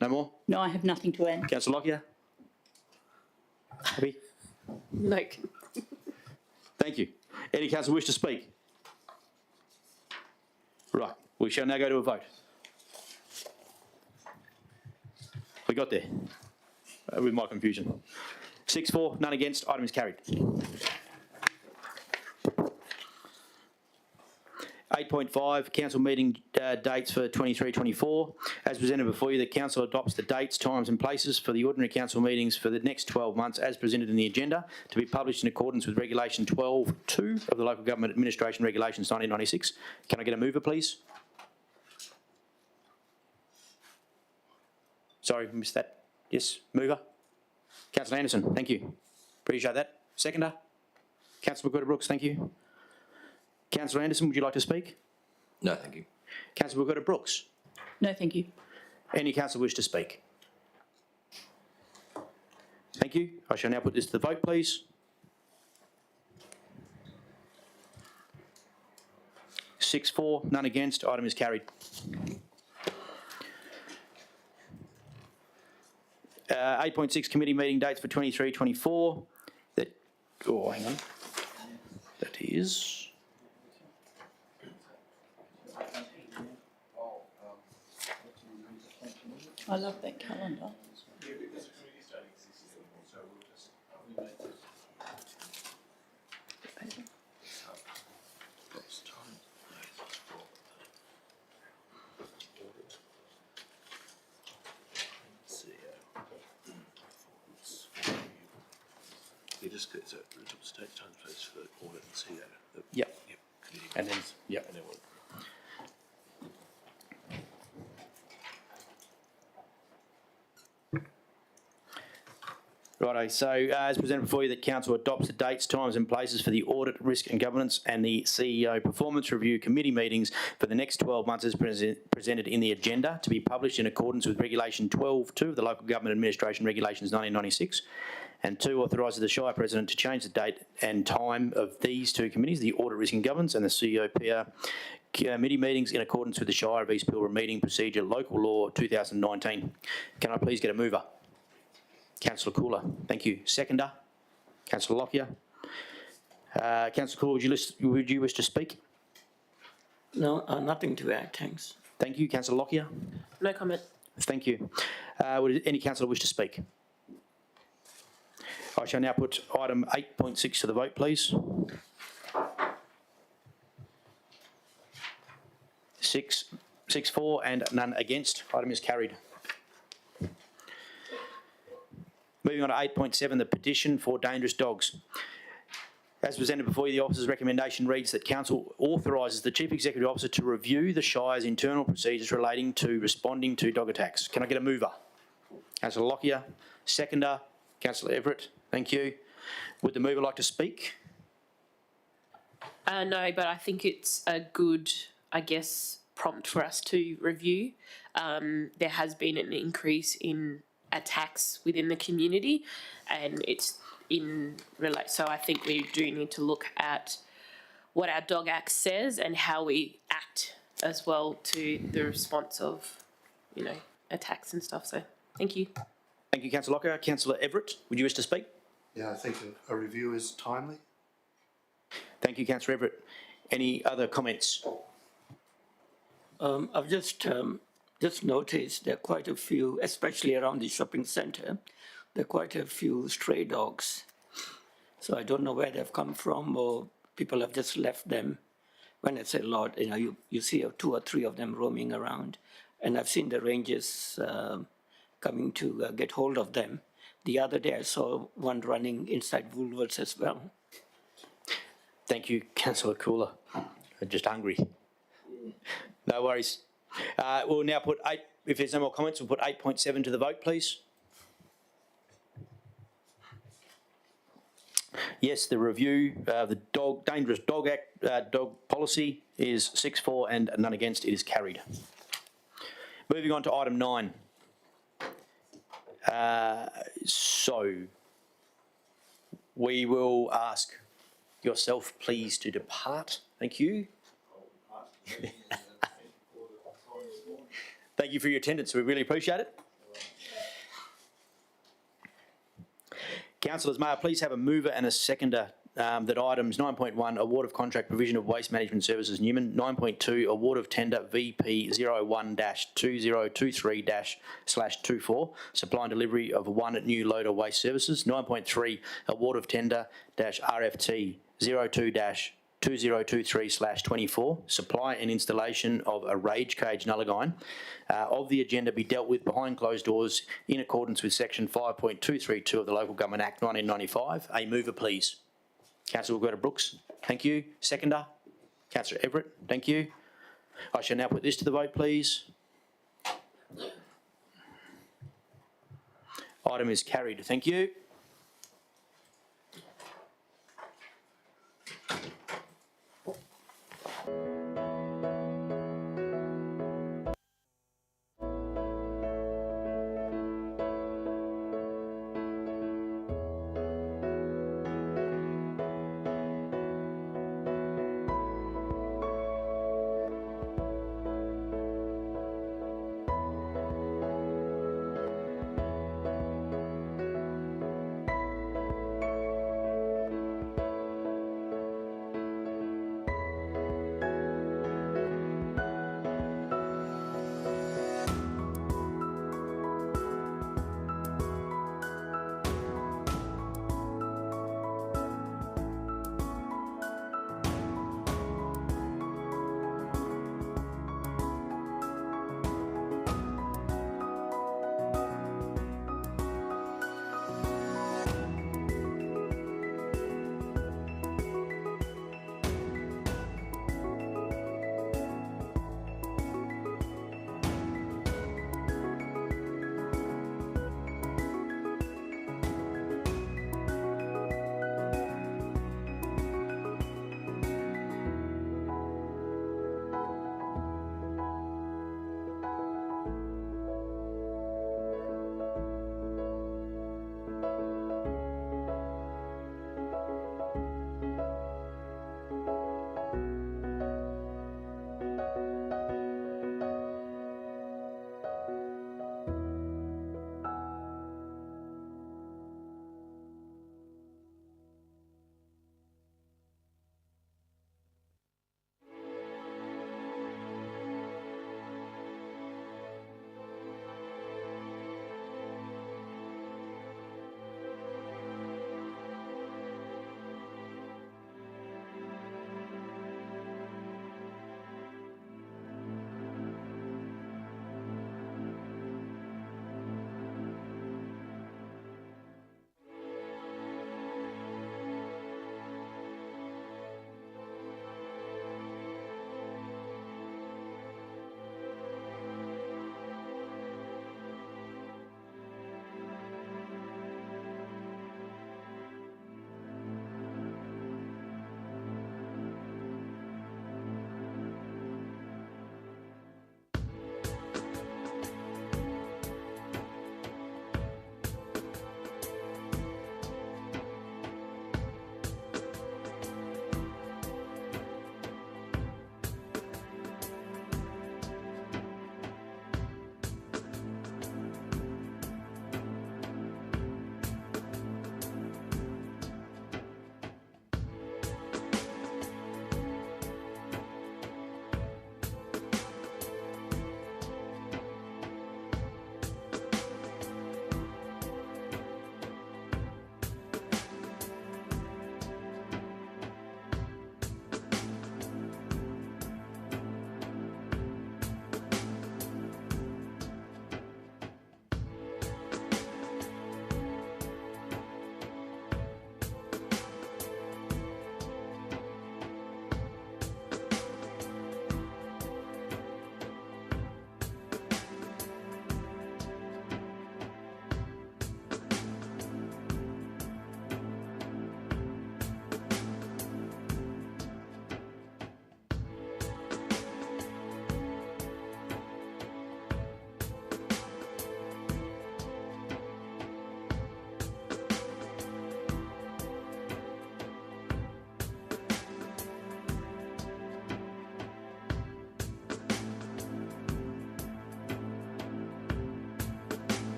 No more? No, I have nothing to add. Councillor Lockyer? Happy? No. Thank you. Any councillor wish to speak? Right, we shall now go to a vote. We got there with my confusion. 6-4, none against, item is carried. 8.5, council meeting dates for 23-24. As presented before you, the council adopts the dates, times and places for the ordinary council meetings for the next 12 months as presented in the agenda, to be published in accordance with Regulation 12.2 of the Local Government Administration Regulations 1996. Can I get a mover, please? Sorry, missed that. Yes, mover. Councillor Anderson, thank you. Appreciate that. Seconder. Councillor McWhirter Brooks, thank you. Councillor Anderson, would you like to speak? No, thank you. Councillor McWhirter Brooks. No, thank you. Any councillor wish to speak? Thank you. I shall now put this to the vote, please. 6-4, none against, item is carried. 8.6, committee meeting dates for 23-24. That, oh, hang on. That is... I love that calendar. You just get state time place for audit and CEO. Yep. And then, yep. And then what? Righto, so as presented before you, that council adopts the dates, times and places for the audit, risk and governance and the CEO performance review committee meetings for the next 12 months as presented in the agenda, to be published in accordance with Regulation 12.2 of the Local Government Administration Regulations 1996. And 2, authorises the Shire President to change the date and time of these 2 committees, the Audit, Risk and Governance and the CEO PR committee meetings, in accordance with the Shire of East Pilbara Meeting Procedure Local Law 2019. Can I please get a mover? Councillor Cooler, thank you. Seconder, Councillor Lockyer. Councillor Cooler, would you wish to speak? No, nothing to add, thanks. Thank you. Councillor Lockyer. No comment. Thank you. Would any councillor wish to speak? I shall now put item 8.6 to the vote, please. 6 for and none against. Item is carried. Moving on to 8.7, the petition for dangerous dogs. As presented before you, the officer's recommendation reads that Council authorises the Chief Executive Officer to review the Shire's internal procedures relating to responding to dog attacks. Can I get a mover? Councillor Lockyer. Seconder, Councillor Everett. Thank you. Would the mover like to speak? No, but I think it's a good, prompt for us to review. There has been an increase in attacks within the community, and so I think we do need to look at what our Dog Act says and how we act as well to the response of, attacks and stuff. So, thank you. Thank you, Councillor Lockyer. Councillor Everett, would you wish to speak? Yeah, I think a review is timely. Thank you, Councillor Everett. Any other comments? I've just noticed there are quite a few, especially around the shopping centre, there are quite a few stray dogs. So I don't know where they've come from, or people have just left them. When I say a lot, you see 2 or 3 of them roaming around. And I've seen the rangers coming to get hold of them. The other day I saw one running inside Woolworths as well. Thank you, Councillor Cooler. I'm just hungry. No worries. We'll now put if there's no more comments, we'll put 8.7 to the vote, please. Yes, the review of the Dangerous Dog Act dog policy is 6 for and none against. It is carried. Moving on to item 9. So we will ask yourself, please, to depart. Thank you. Thank you for your attendance. We really appreciate it. Councillors, may I please have a mover and a seconder that items 9.1, award of contract provision of waste management services Newman, 9.2, award of tender VP 01-2023-/24, supply and delivery of 1 new loader waste services, 9.3, award of tender RFT 02-2023/24, supply and installation of a rage cage nullagine of the agenda be dealt with behind closed doors in accordance with section 5.232 of the Local Government Act 1995. A mover, please. Councillor Wilberta Brooks, thank you. Seconder, Councillor Everett, thank you. I shall now put this to the vote, please. Item is carried. Thank you.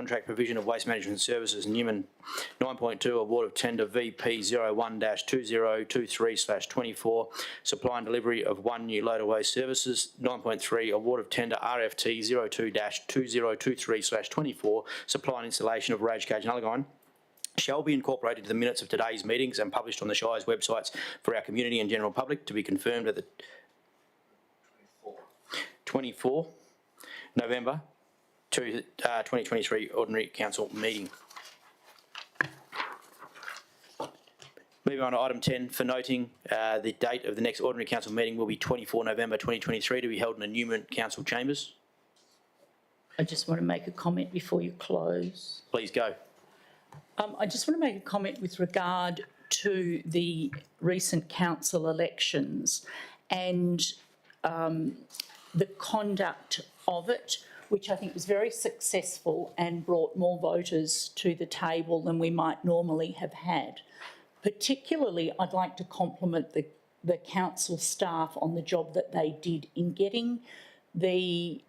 contract provision of waste management services. Newman. 9.2, award of tender VP 01-2023/24, supply and delivery of one new loader waste services. 9.3, award of tender RFT 02-2023/24, supply and installation of rage cage and Alleghine, shall be incorporated to the minutes of today's meetings and published on the Shire's websites for our community and general public, to be confirmed at the 24 November 2023 Ordinary Council meeting. Moving on to item 10, for noting, the date of the next Ordinary Council meeting will be 24 November 2023, to be held in the Newman Council chambers. I just want to make a comment before you close. Please go. I just want to make a comment with regard to the recent council elections and the conduct of it, which I think was very successful and brought more voters to the table than we might normally have had. Particularly, I'd like to compliment the council staff on the job that they did in getting the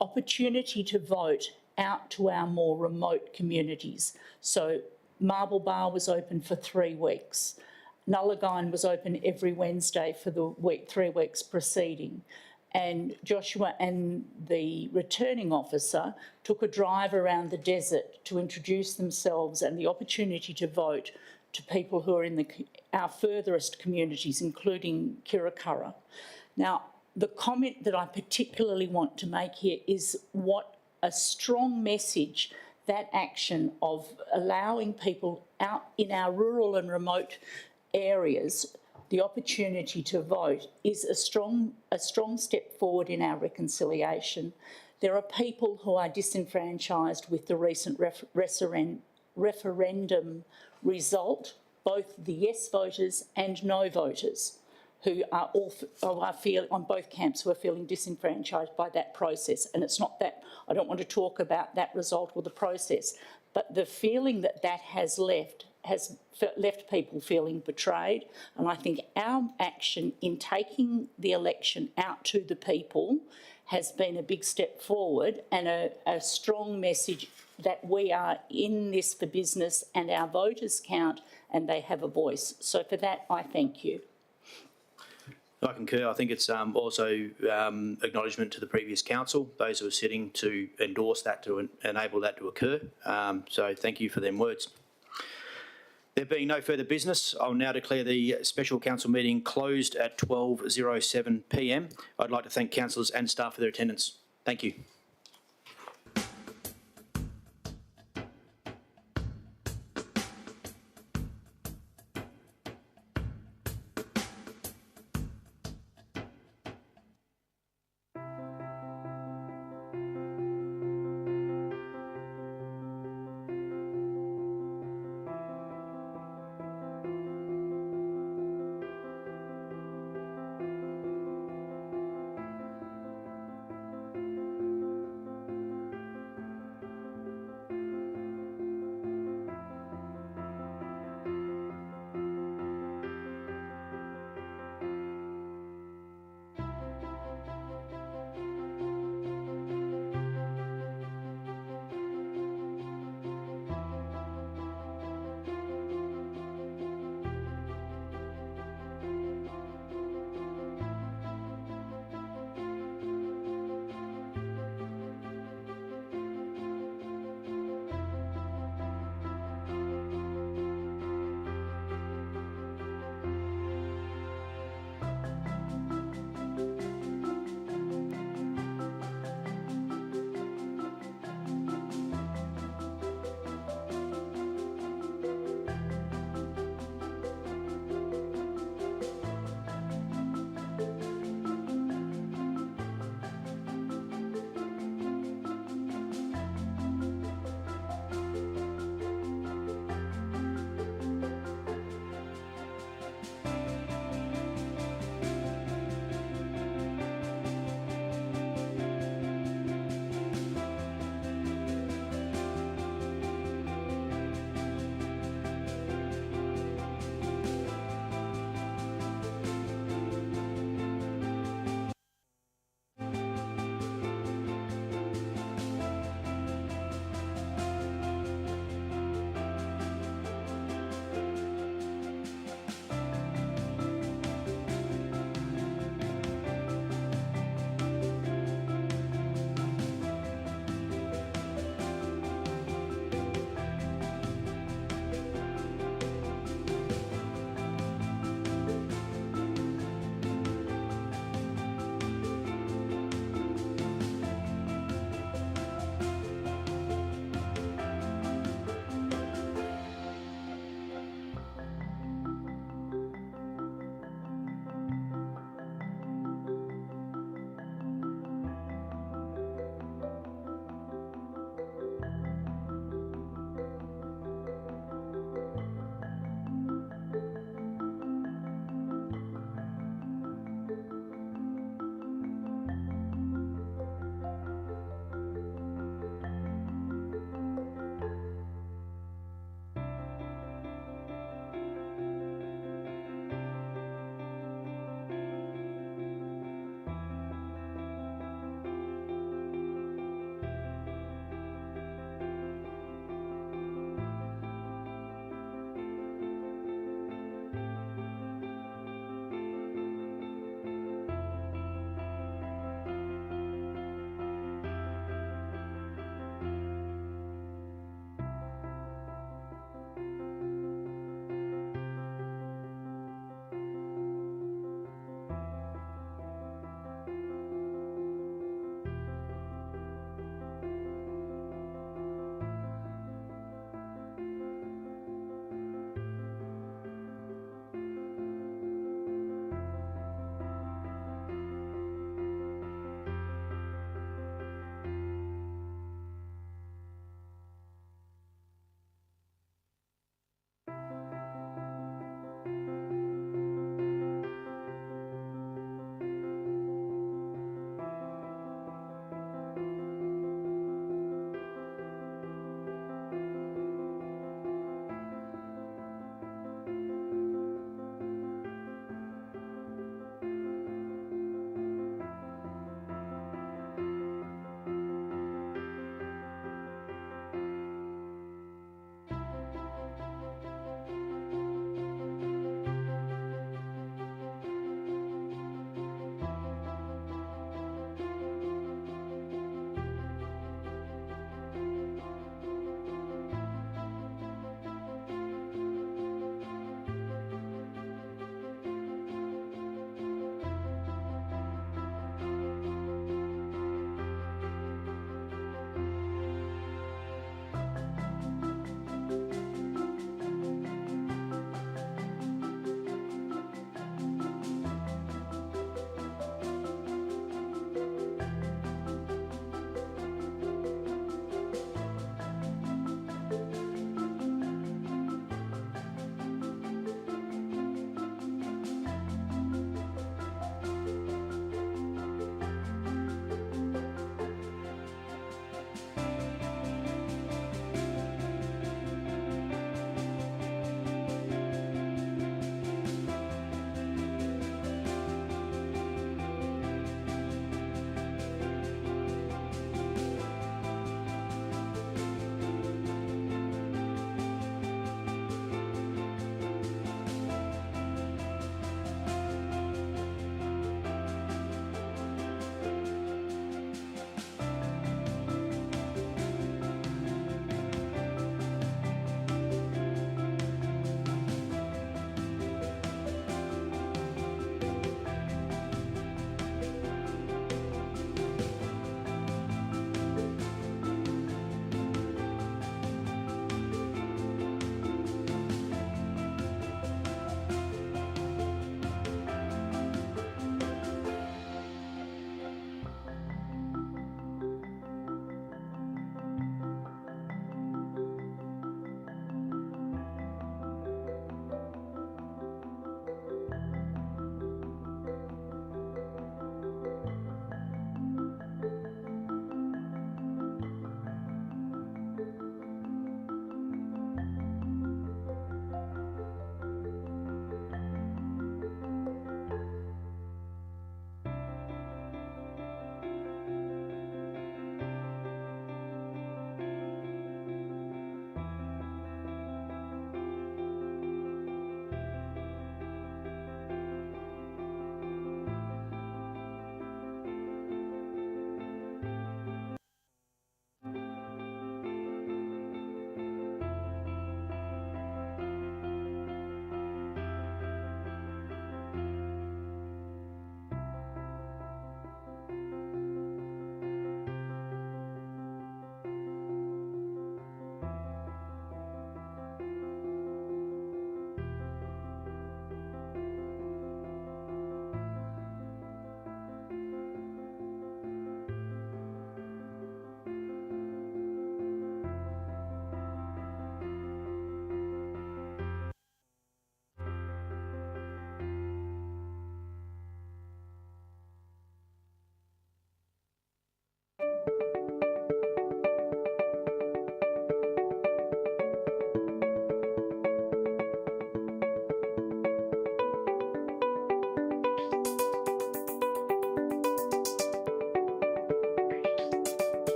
opportunity to vote out to our more remote communities. So Marble Bar was open for 3 weeks. Nullagine was open every Wednesday for the 3 weeks preceding. And Joshua and the returning officer took a drive around the desert to introduce themselves and the opportunity to vote to people who are in our furthest communities, including Kirakara. Now, the comment that I particularly want to make here is what a strong message that action of allowing people out in our rural and remote areas the opportunity to vote is a strong step forward in our reconciliation. There are people who are disenfranchised with the recent referendum result, both the yes voters and no voters, who are feeling on both camps, who are feeling disenfranchised by that process. And it's not that, I don't want to talk about that result or the process, but the feeling that has left people feeling betrayed. And I think our action in taking the election out to the people has been a big step forward and a strong message that we are in this for business and our voters count and they have a voice. So for that, I thank you. I concur. I think it's also acknowledgement to the previous council, those who are sitting, to endorse that, to enable that to occur. So thank you for them words. There being no further business, I'll now declare the special council meeting closed at 12:07 p.m. I'd like to thank councillors and staff for their attendance. Thank you.